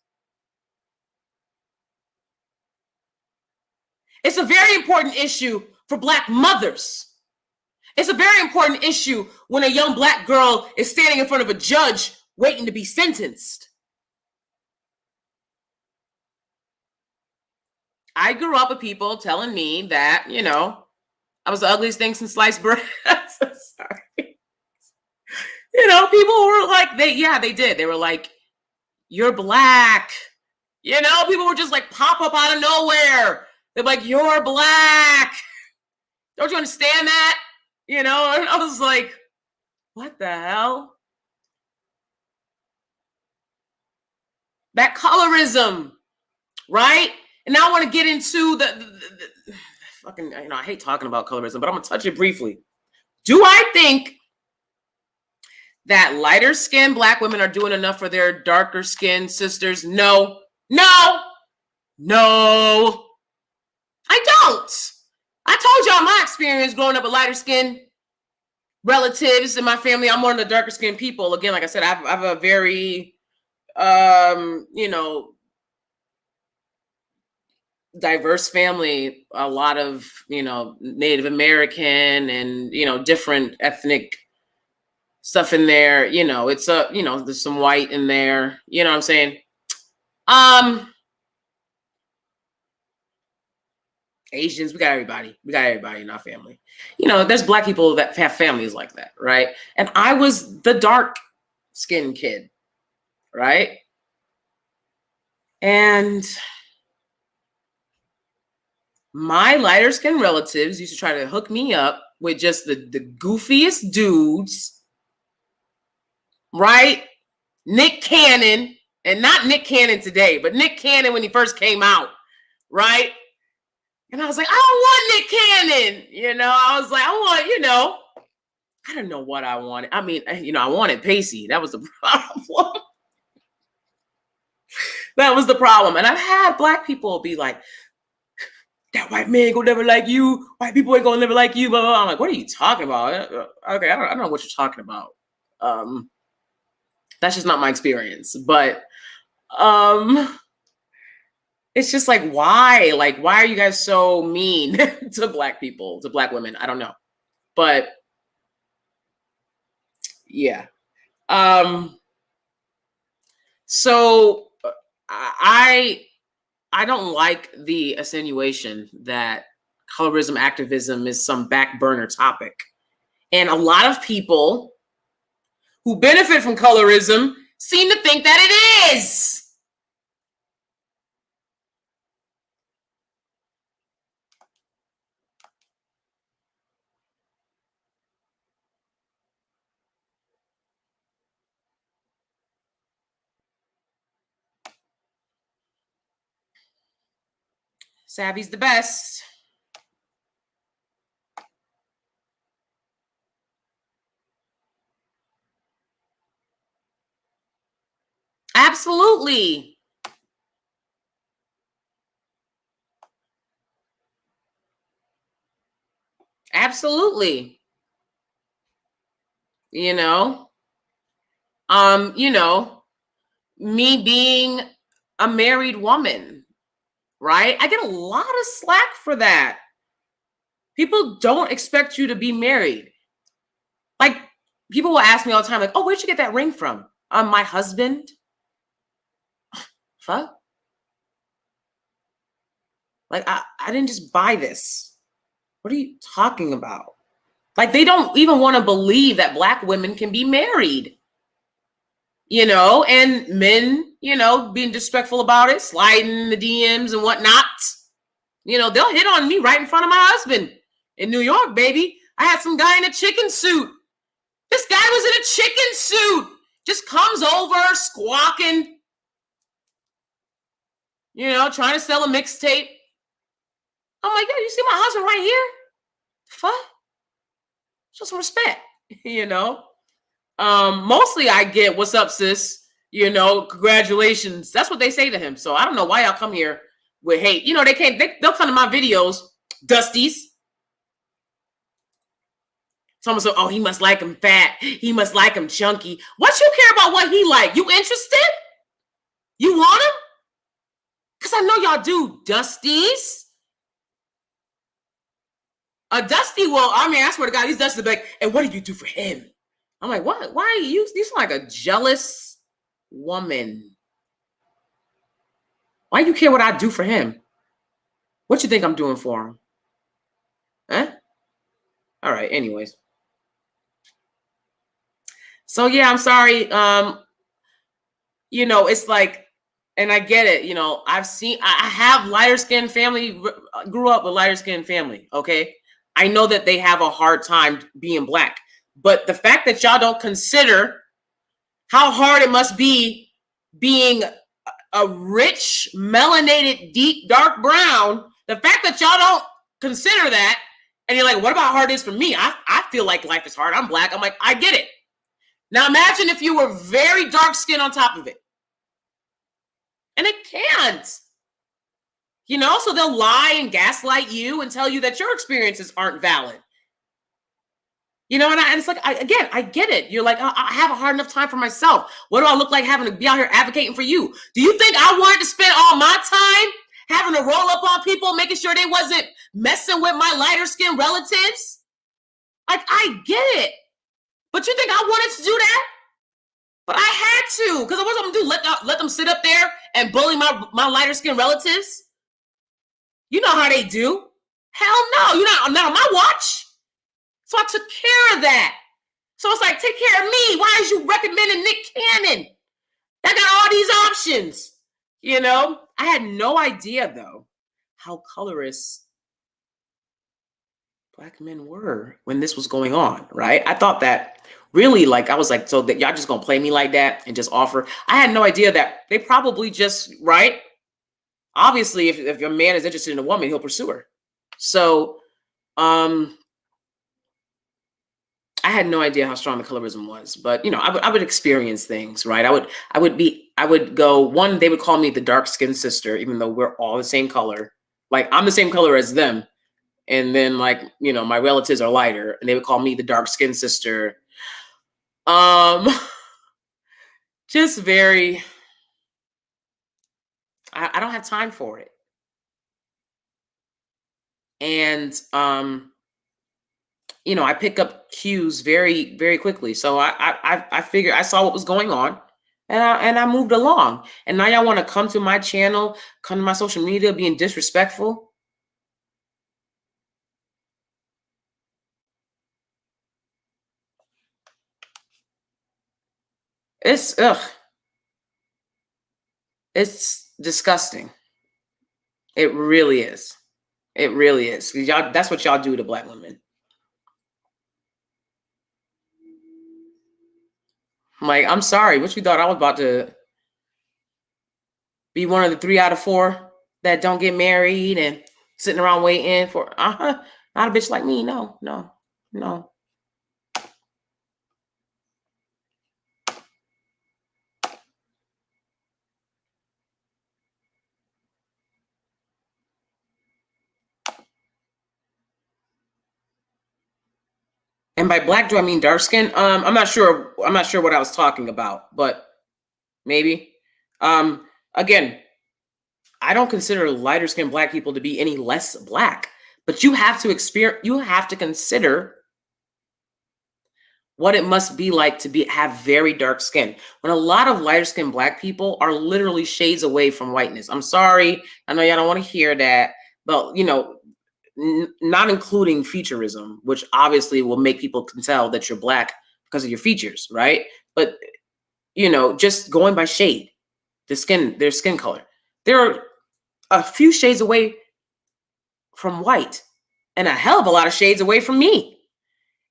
It's a very important issue for Black mothers. It's a very important issue when a young Black girl is standing in front of a judge waiting to be sentenced. I grew up with people telling me that, you know, I was the ugliest thing since sliced bread. Sorry. You know, people were like, they did. They were like, you're Black. You know, people were just like pop up out of nowhere. They're like, you're Black. Don't you understand that? You know, and I was like, what the hell? That colorism, right? And now I want to get into the fucking, you know, I hate talking about colorism, but I'm going to touch it briefly. Do I think that lighter skinned Black women are doing enough for their darker skinned sisters? No, no, no, I don't. I told y'all my experience growing up with lighter skinned relatives in my family. I'm one of the darker skinned people. Again, like I said, I have a very, you know, diverse family, a lot of, you know, Native American and, you know, different ethnic stuff in there. You know, it's a, you know, there's some white in there, you know what I'm saying? Asians, we got everybody in our family. You know, there's Black people that have families like that, right? And I was the dark skinned kid, right? And my lighter skinned relatives used to try to hook me up with just the goofiest dudes, right? Nick Cannon, and not Nick Cannon today, but Nick Cannon when he first came out, right? And I was like, I don't want Nick Cannon. You know, I was like, I want, you know, I don't know what I wanted. I mean, you know, I wanted Pacey. That was the problem. That was the problem. And I've had Black people be like, that white man gonna never like you. White people ain't gonna never like you. Blah, blah, blah. I'm like, what are you talking about? Okay, I don't know what you're talking about. That's just not my experience. But it's just like, why? Like, why are you guys so mean to Black people, to Black women? I don't know. But yeah. So I don't like the insinuation that colorism activism is some back burner topic. And a lot of people who benefit from colorism seem to think that it is. Savvy's the best. Absolutely. Absolutely. You know, me being a married woman, right? I get a lot of slack for that. People don't expect you to be married. Like, people will ask me all the time, like, oh, where'd you get that ring from? My husband. Fuck. Like, I didn't just buy this. What are you talking about? Like, they don't even want to believe that Black women can be married. You know, and men, you know, being disrespectful about it, sliding the DMs and whatnot. You know, they'll hit on me right in front of my husband in New York, baby. I had some guy in a chicken suit. This guy was in a chicken suit. Just comes over, squawking. You know, trying to sell a mixtape. I'm like, yo, you see my husband right here? Fuck. Show some respect, you know? Mostly I get, what's up, sis? You know, congratulations. That's what they say to him. So I don't know why y'all come here with hate. You know, they'll come to my videos, Dusties. Someone said, oh, he must like him fat. He must like him chunky. What you care about what he like? You interested? You want him? Because I know y'all do, Dusties. A Dusty will, I mean, I swear to God, these Dusties like, and what do you do for him? I'm like, what? Why are you sound like a jealous woman. Why do you care what I do for him? What you think I'm doing for him? Huh? All right, anyways. So yeah, I'm sorry. It's like, and I get it, I have lighter skinned family, grew up with lighter skinned family, okay? I know that they have a hard time being Black, but the fact that y'all don't consider how hard it must be being a rich, melanated, deep, dark brown, the fact that y'all don't consider that, and you're like, what about how hard it is for me? I feel like life is hard. I'm Black. I'm like, I get it. Now imagine if you were very dark skinned on top of it. And it can't. So they'll lie and gaslight you and tell you that your experiences aren't valid. And it's like, I get it. You're like, I have a hard enough time for myself. What do I look like having to be out here advocating for you? Do you think I wanted to spend all my time having to roll up on people, making sure they wasn't messing with my lighter skinned relatives? Like, I get it. But you think I wanted to do that? But I had to, because what was I going to do? Let them sit up there and bully my lighter skinned relatives? You know how they do. Hell no. You're not on my watch. So I took care of that. So it's like, take care of me. Why is you recommending Nick Cannon? I got all these options. I had no idea, though, how colorist Black men were when this was going on, right? I thought that really, I was like, so that y'all just gonna play me like that and just offer? I had no idea that they probably just, right? Obviously, if your man is interested in a woman, he'll pursue her. So, I had no idea how strong the colorism was, but I would experience things, right? I would go, one, they would call me the dark skinned sister, even though we're all the same color. Like, I'm the same color as them. And then my relatives are lighter and they would call me the dark skinned sister. Just very, I don't have time for it. And, I pick up cues very, very quickly. So I figured, I saw what was going on, and I moved along. And now y'all want to come to my channel, come to my social media, being disrespectful. It's it's disgusting. It really is. It really is. Y'all, that's what y'all do to Black women. Like, I'm sorry. What you thought I was about to be one of the 3 out of 4 that don't get married and sitting around waiting for not a bitch like me. No. And by Black, do I mean dark skin? I'm not sure. I'm not sure what I was talking about, but maybe. Again, I don't consider lighter skinned Black people to be any less Black, but you have to experience. You have to consider what it must be like to have very dark skin. When a lot of lighter skinned Black people are literally shades away from whiteness. I'm sorry. I know y'all don't want to hear that, but not including featureism, which obviously will make people can tell that you're Black because of your features, right? But just going by shade, their skin color, they're a few shades away from white and a hell of a lot of shades away from me.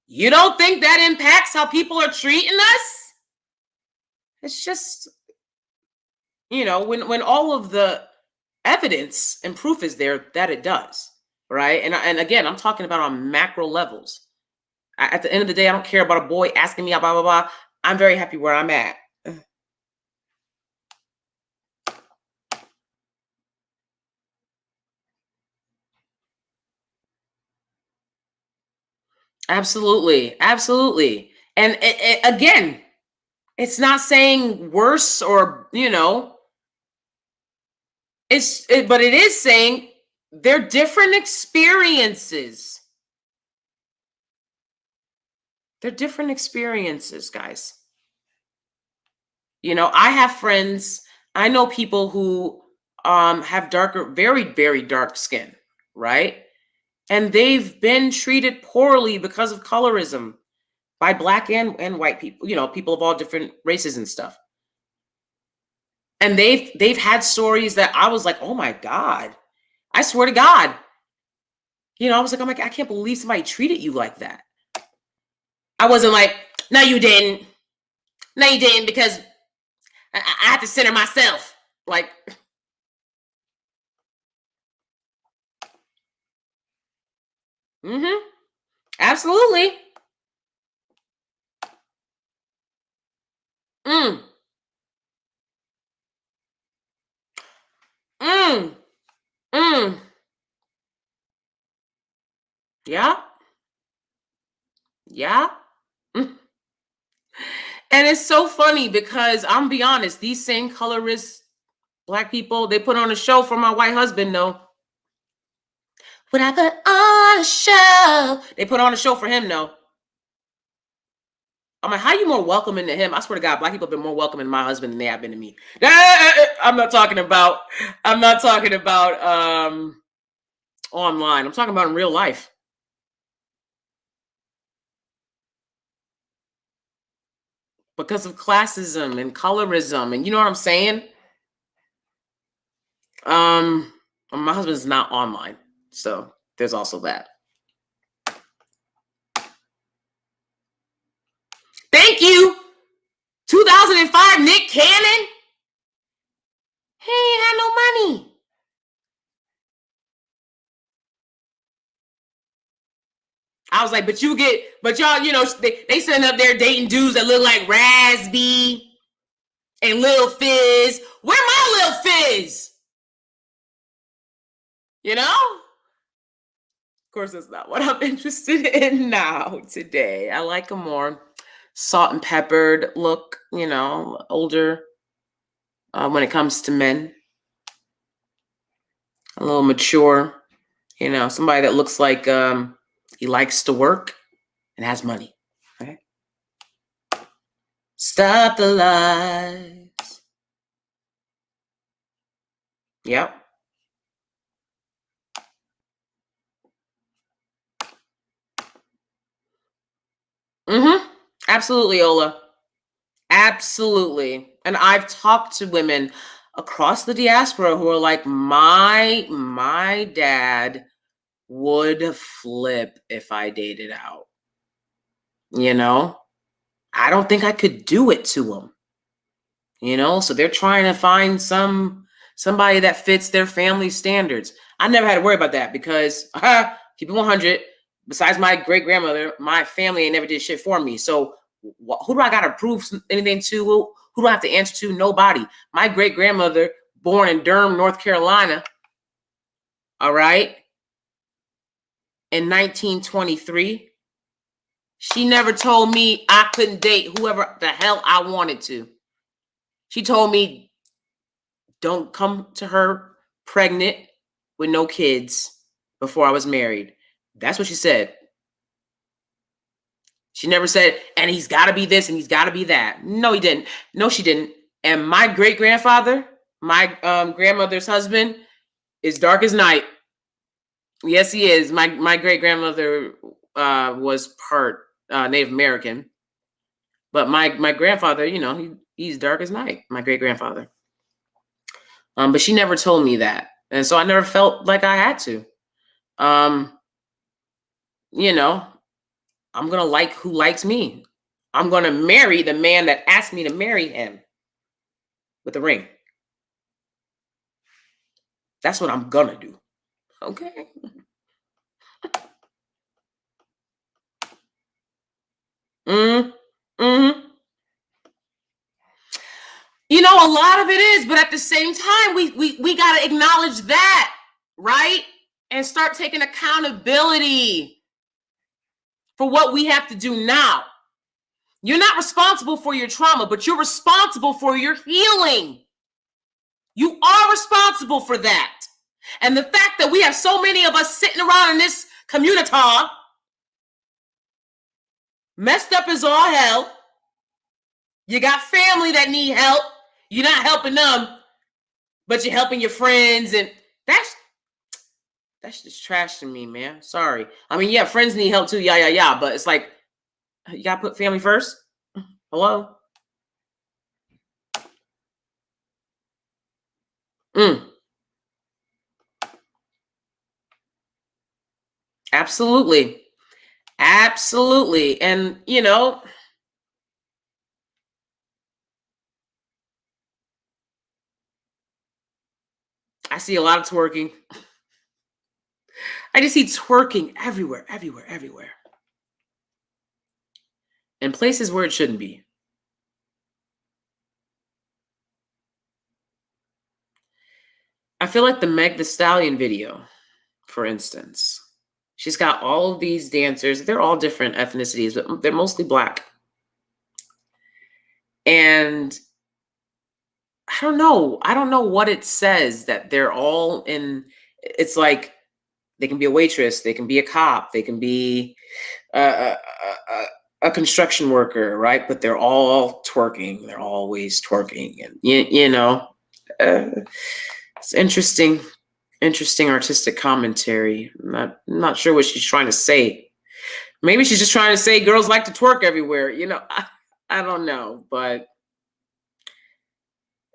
You don't think that impacts how people are treating us? It's just, when all of the evidence and proof is there that it does, right? And again, I'm talking about on macro levels. At the end of the day, I don't care about a boy asking me blah, blah, blah. I'm very happy where I'm at. Absolutely. Absolutely. And again, it's not saying worse or, but it is saying they're different experiences. They're different experiences, guys. I have friends, I know people who have darker, very, very dark skin, right? And they've been treated poorly because of colorism by Black and white people, people of all different races and stuff. And they've had stories that I was like, oh my God, I swear to God. I was like, I can't believe somebody treated you like that. I wasn't like, no, you didn't. No, you didn't, because I have to center myself. Like, absolutely. Mm, mm, mm. Yeah, yeah. Mm. And it's so funny because I'm be honest, these same colorist Black people, they put on a show for my white husband, no. When I put on a show, they put on a show for him, no. I'm like, how are you more welcoming to him? I swear to God, Black people have been more welcoming to my husband than they have been to me. I'm not talking about online. I'm talking about in real life. Because of classism and colorism, and you know what I'm saying? My husband's not online, so there's also that. Thank you. 2005 Nick Cannon. He ain't had no money. I was like, but y'all, they sitting up there dating dudes that look like Razby and Lil Fizz. Where my Lil Fizz? Of course, that's not what I'm interested in now today. I like a more salt and peppered look, older when it comes to men. A little mature, somebody that looks like he likes to work and has money. Okay? Stop the lies. Yep. Absolutely, Ola. Absolutely. And I've talked to women across the diaspora who are like, my dad would flip if I dated out. I don't think I could do it to him. So they're trying to find somebody that fits their family standards. I never had to worry about that because keep it 100. Besides my great grandmother, my family ain't never did shit for me. So who do I got to prove anything to? Who do I have to answer to? Nobody. My great grandmother, born in Durham, North Carolina, all right, in 1923, she never told me I couldn't date whoever the hell I wanted to. She told me, don't come to her pregnant with no kids before I was married. That's what she said. She never said, and he's got to be this and he's got to be that. No, he didn't. No, she didn't. And my great grandfather, my grandmother's husband, is dark as night. Yes, he is. My great grandmother was part Native American, but my grandfather, he's dark as night. My great grandfather. But she never told me that, and so I never felt like I had to. I'm gonna like who likes me. I'm gonna marry the man that asked me to marry him with a ring. That's what I'm gonna do. Okay. Mm-hmm. A lot of it is, but at the same time, we gotta acknowledge that, right? And start taking accountability. for what we have to do now. You're not responsible for your trauma, but you're responsible for your healing. You are responsible for that. And the fact that we have so many of us sitting around in this community, messed up as all hell. You got family that need help. You're not helping them, but you're helping your friends. And that's just trash to me, man. Sorry. I mean, yeah, friends need help too. Yeah. But it's like, you got to put family first. Hello? Absolutely. Absolutely. And, you know, I see a lot of twerking. I just see twerking everywhere. In places where it shouldn't be. I feel like the Meg Thee Stallion video, for instance. She's got all of these dancers. They're all different ethnicities, but they're mostly Black. And I don't know what it says that they're all in. It's like they can be a waitress, they can be a cop, they can be a construction worker, right? But they're all twerking. They're always twerking, and you know, it's interesting artistic commentary. I'm not sure what she's trying to say. Maybe she's just trying to say girls like to twerk everywhere. You know, I don't know, but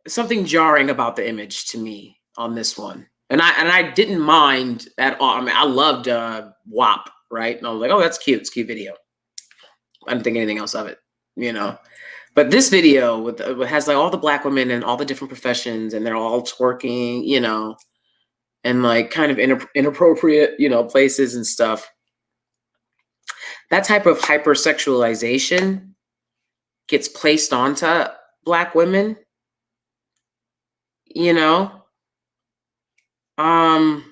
something jarring about the image to me on this one. And I didn't mind at all. I mean, I loved WAP, right? And I was like, oh, that's cute. It's a cute video. I didn't think anything else of it, you know. But this video has like all the Black women and all the different professions, and they're all twerking, you know, and like kind of inappropriate, you know, places and stuff. That type of hypersexualization gets placed onto Black women, you know. I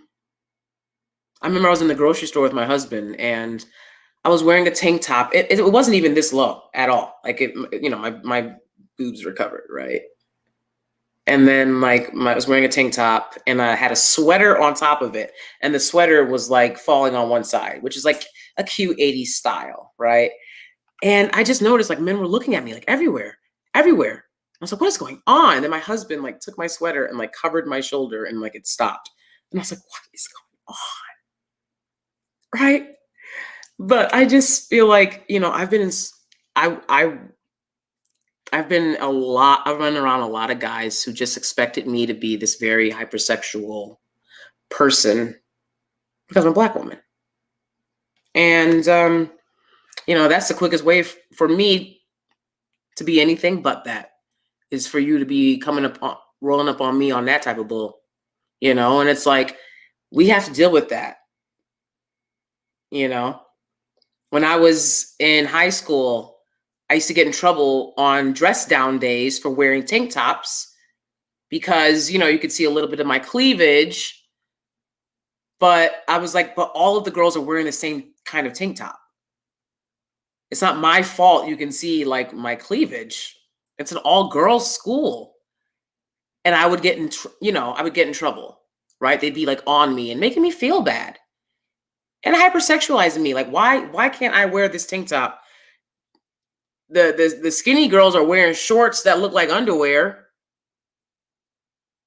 remember I was in the grocery store with my husband, and I was wearing a tank top. It wasn't even this low at all. Like, you know, my boobs were covered, right? And then like I was wearing a tank top, and I had a sweater on top of it, and the sweater was like falling on one side, which is like a cute 80s style, right? And I just noticed like men were looking at me like everywhere. I was like, what is going on? And then my husband like took my sweater and like covered my shoulder, and like it stopped. And I was like, what is going on? Right? But I just feel like, you know, I've been run around a lot of guys who just expected me to be this very hypersexual person because I'm a Black woman. And you know, that's the quickest way for me to be anything but that, is for you to be rolling up on me on that type of bull, you know. And it's like, we have to deal with that, you know. When I was in high school, I used to get in trouble on dress down days for wearing tank tops because, you know, you could see a little bit of my cleavage, but I was like, but all of the girls are wearing the same kind of tank top. It's not my fault you can see like my cleavage. It's an all girls school. And I would get in trouble, right? They'd be like on me and making me feel bad and hypersexualizing me. Like, why can't I wear this tank top? The skinny girls are wearing shorts that look like underwear.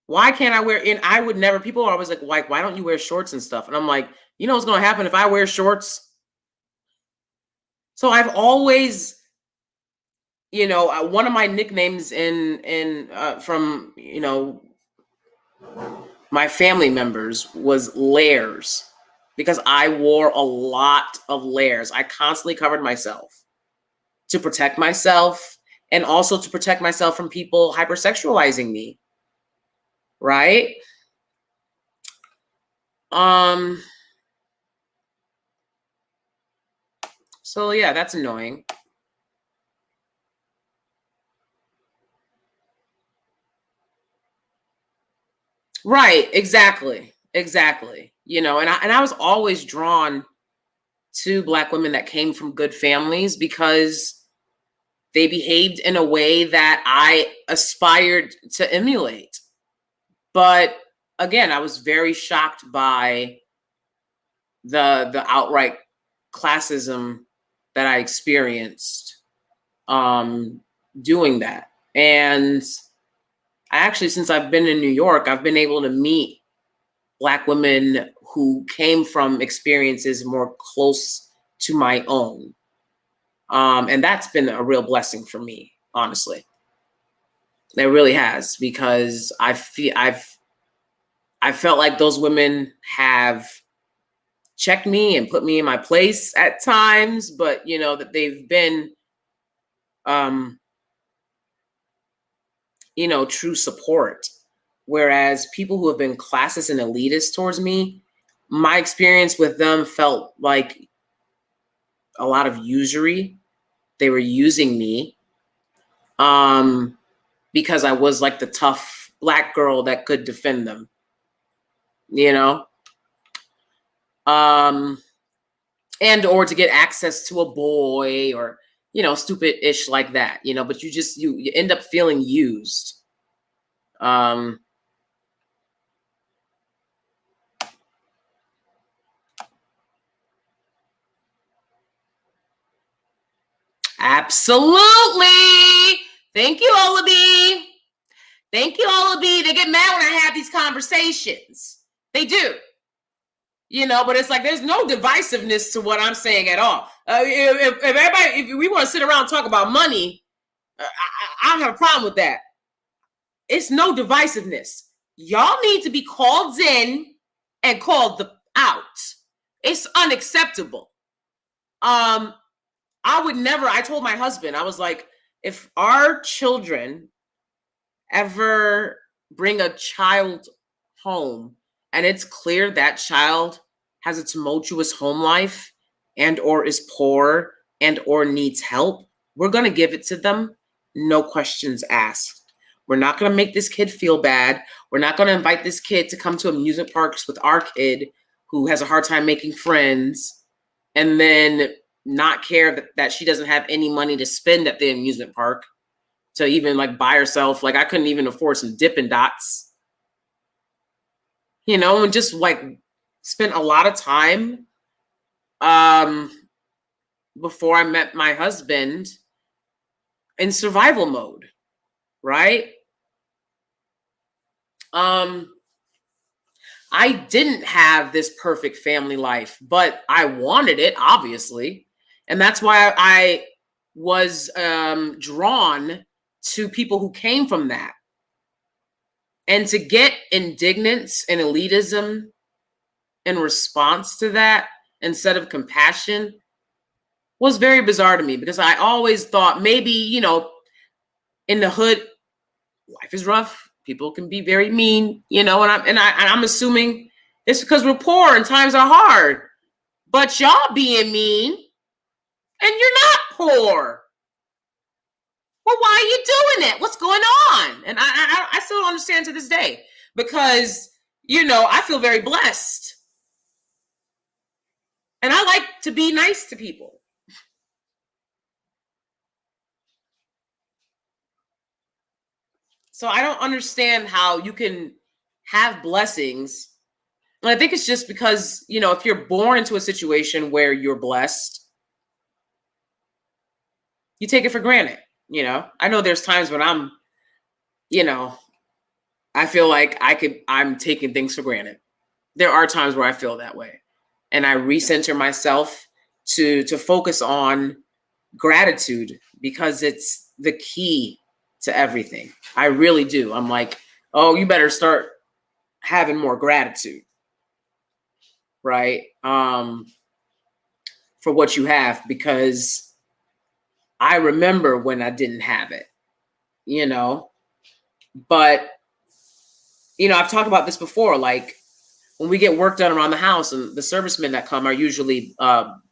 Why can't I wear? And I would never. People are always like, why don't you wear shorts and stuff? And I'm like, you know what's going to happen if I wear shorts? So I've always, you know, one of my nicknames from, you know, my family members was layers, because I wore a lot of layers. I constantly covered myself to protect myself, and also to protect myself from people hypersexualizing me, right? So yeah, that's annoying. Right, exactly. You know, and I was always drawn to Black women that came from good families because they behaved in a way that I aspired to emulate. But again, I was very shocked by the outright classism that I experienced doing that. And I actually, since I've been in New York, I've been able to meet Black women who came from experiences more close to my own. And that's been a real blessing for me, honestly. It really has, because I felt like those women have checked me and put me in my place at times, but you know, that they've been you know, true support. Whereas people who have been classist and elitist towards me, my experience with them felt like a lot of usury. They were using me because I was like the tough Black girl that could defend them, you know? And or to get access to a boy or, you know, stupid-ish like that, you know, but you end up feeling used. Absolutely. Thank you, Olabi. Thank you, Olabi. They get mad when I have these conversations. They do. You know, but it's like there's no divisiveness to what I'm saying at all. If we want to sit around and talk about money, I don't have a problem with that. It's no divisiveness. Y'all need to be called in and called out. It's unacceptable. I would never, I told my husband, I was like, if our children ever bring a child home and it's clear that child has a tumultuous home life and or is poor and or needs help, we're going to give it to them. No questions asked. We're not going to make this kid feel bad. We're not going to invite this kid to come to amusement parks with our kid who has a hard time making friends and then not care that she doesn't have any money to spend at the amusement park to even like buy herself. Like I couldn't even afford some Dippin' Dots, you know, and just like spent a lot of time before I met my husband in survival mode, right? I didn't have this perfect family life, but I wanted it, obviously. And that's why I was drawn to people who came from that. And to get indignance and elitism in response to that instead of compassion was very bizarre to me, because I always thought maybe, you know, in the hood, life is rough. People can be very mean, you know, and I'm assuming it's because we're poor and times are hard. But y'all being mean and you're not poor. Well, why are you doing it? What's going on? And I still don't understand to this day, because, you know, I feel very blessed. And I like to be nice to people. So I don't understand how you can have blessings. And I think it's just because, you know, if you're born into a situation where you're blessed, you take it for granted. You know, I know there's times when I'm, you know, I feel like I'm taking things for granted. There are times where I feel that way. And I recenter myself to focus on gratitude, because it's the key to everything. I really do. I'm like, oh, you better start having more gratitude, right? For what you have, because I remember when I didn't have it, you know. But, you know, I've talked about this before, like when we get work done around the house, and the servicemen that come are usually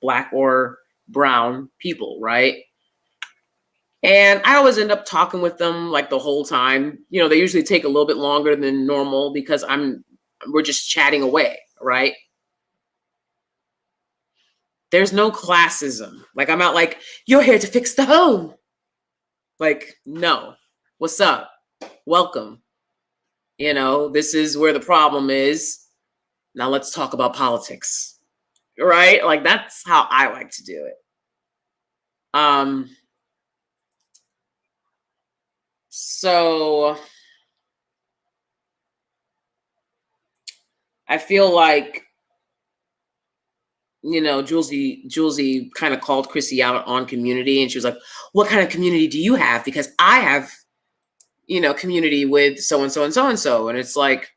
Black or brown people, right? And I always end up talking with them like the whole time. You know, they usually take a little bit longer than normal because we're just chatting away, right? There's no classism. Like, I'm not like, you're here to fix the home. Like, no. What's up? Welcome. You know, this is where the problem is. Now let's talk about politics. Right? Like, that's how I like to do it. So I feel like, you know, Jouelzy kind of called Chrissie out on community, and she was like, what kind of community do you have? Because I have, you know, community with so-and-so and so-and-so. And it's like,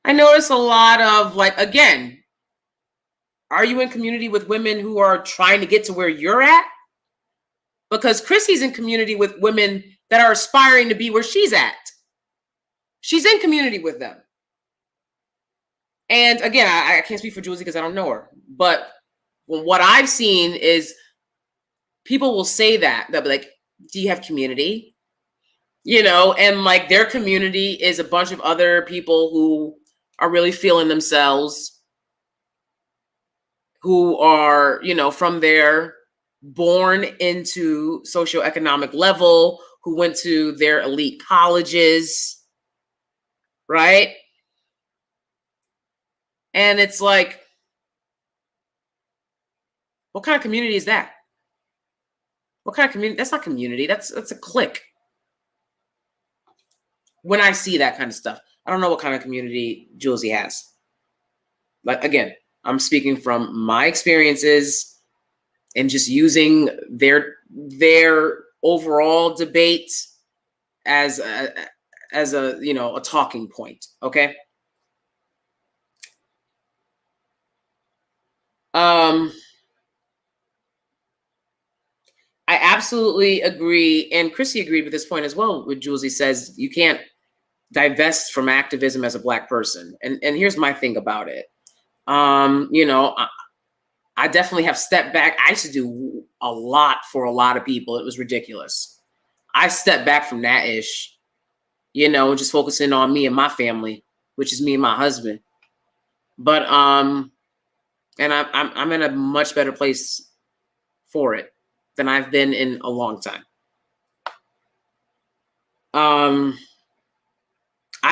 I notice a lot of, like, again, are you in community with women who are trying to get to where you're at? Because Chrissie's in community with women that are aspiring to be where she's at. She's in community with them. And again, I can't speak for Jouelzy because I don't know her. But what I've seen is people will say that. They'll be like, do you have community? You know, and like their community is a bunch of other people who are really feeling themselves, who are, you know, from their born into socioeconomic level, who went to their elite colleges, right? And it's like, what kind of community is that? What kind of community? That's not community. That's a clique. When I see that kind of stuff, I don't know what kind of community Jouelzy has. Like, again, I'm speaking from my experiences and just using their overall debate as a you know, a talking point. Okay. I absolutely agree, and Chrissie agreed with this point as well. What Jouelzy says, you can't divest from activism as a Black person, and here's my thing about it. You know, I definitely have stepped back. I used to do a lot for a lot of people. It was ridiculous. I stepped back from that ish, you know, just focusing on me and my family, which is me and my husband. But and I'm in a much better place for it than I've been in a long time. I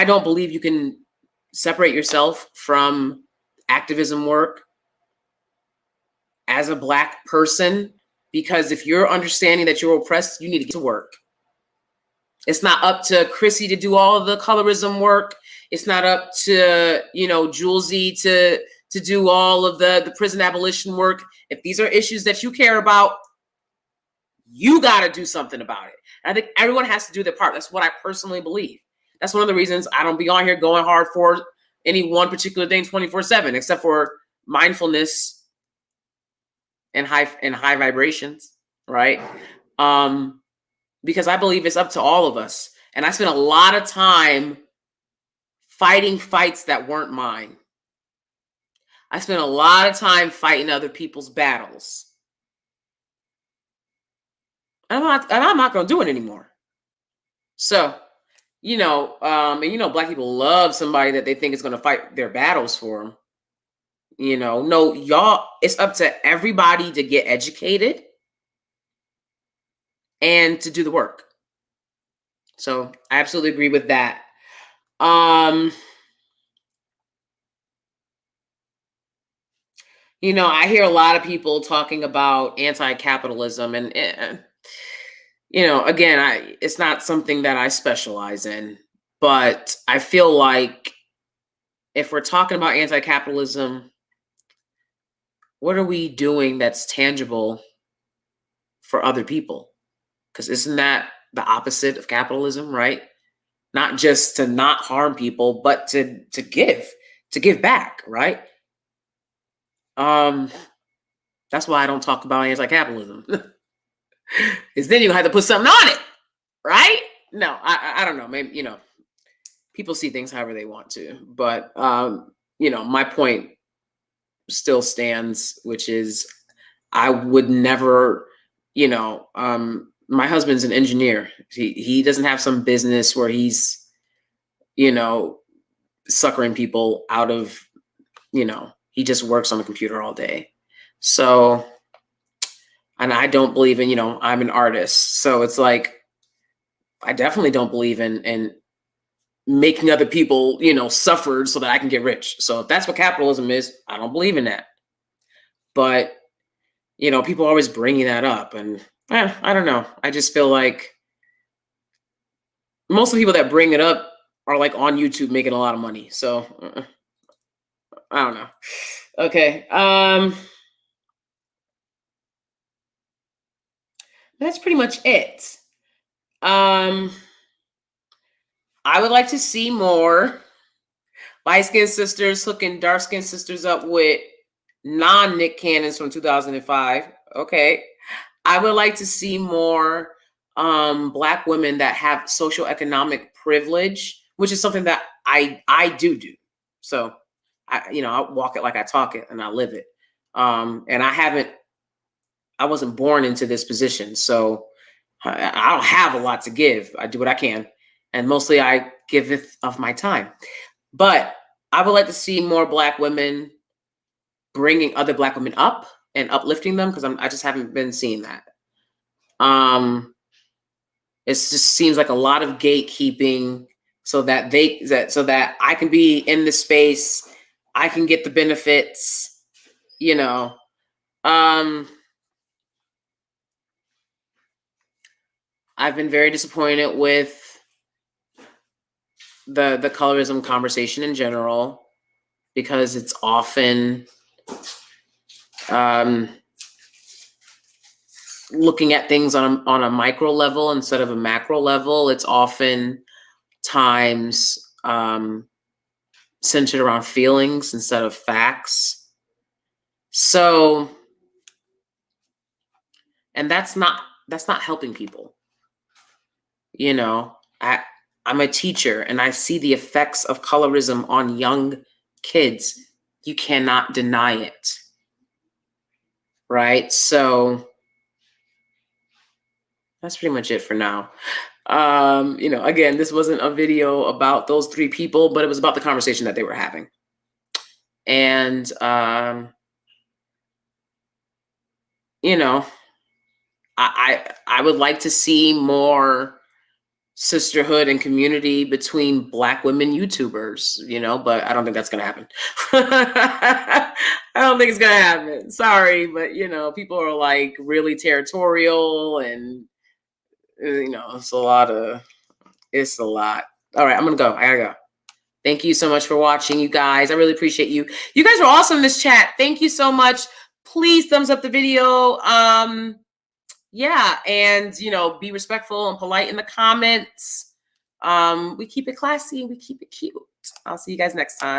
don't believe you can separate yourself from activism work as a Black person, because if you're understanding that you're oppressed, you need to get to work. It's not up to Chrissie to do all of the colorism work. It's not up to, you know, Jouelzy to do all of the prison abolition work. If these are issues that you care about, you got to do something about it. I think everyone has to do their part. That's what I personally believe. That's one of the reasons I don't be on here going hard for any one particular thing 24/7, except for mindfulness and high vibrations, right? Because I believe it's up to all of us. And I spent a lot of time fighting fights that weren't mine. I spent a lot of time fighting other people's battles. And I'm not going to do it anymore. So, you know, and you know, Black people love somebody that they think is going to fight their battles for them. You know, no, y'all, it's up to everybody to get educated and to do the work. So I absolutely agree with that. You know, I hear a lot of people talking about anti-capitalism, and you know, again, it's not something that I specialize in, but I feel like if we're talking about anti-capitalism, what are we doing that's tangible for other people? Because isn't that the opposite of capitalism, right? Not just to not harm people, but to give back, right? That's why I don't talk about anti-capitalism. Because then you have to put something on it, right? No, I don't know. Maybe, you know, people see things however they want to. But, you know, my point still stands, which is I would never, you know, my husband's an engineer. He doesn't have some business where he's, you know, suckering people out of, you know, he just works on the computer all day. So, and I don't believe in, I'm an artist. So it's like, I definitely don't believe in making other people, suffer so that I can get rich. So if that's what capitalism is, I don't believe in that. But, people are always bringing that up. And I don't know. I just feel like most of the people that bring it up are like on YouTube making a lot of money. So I don't know. Okay. That's pretty much it. I would like to see more light-skinned sisters hooking dark-skinned sisters up with non-Nick cannons from 2005. Okay. I would like to see more Black women that have socioeconomic privilege, which is something that I do. So I walk it like I talk it and I live it. And I wasn't born into this position. So I don't have a lot to give. I do what I can. And mostly I give it of my time. But I would like to see more Black women bringing other Black women up and uplifting them, because I just haven't been seeing that. It just seems like a lot of gatekeeping so that I can be in the space, I can get the benefits, I've been very disappointed with the colorism conversation in general, because it's often looking at things on a micro level instead of a macro level. It's often times centered around feelings instead of facts. So, and that's not helping people. I'm a teacher and I see the effects of colorism on young kids. You cannot deny it. Right? So that's pretty much it for now. Again, this wasn't a video about those three people, but it was about the conversation that they were having. And, I would like to see more sisterhood and community between Black women YouTubers, but I don't think that's going to happen. I don't think it's going to happen. Sorry, but, people are like really territorial and, it's a lot. All right, I'm going to go. I gotta go. Thank you so much for watching, you guys. I really appreciate you. You guys were awesome in this chat. Thank you so much. Please thumbs up the video. Yeah, and be respectful and polite in the comments. We keep it classy and we keep it cute. I'll see you guys next time.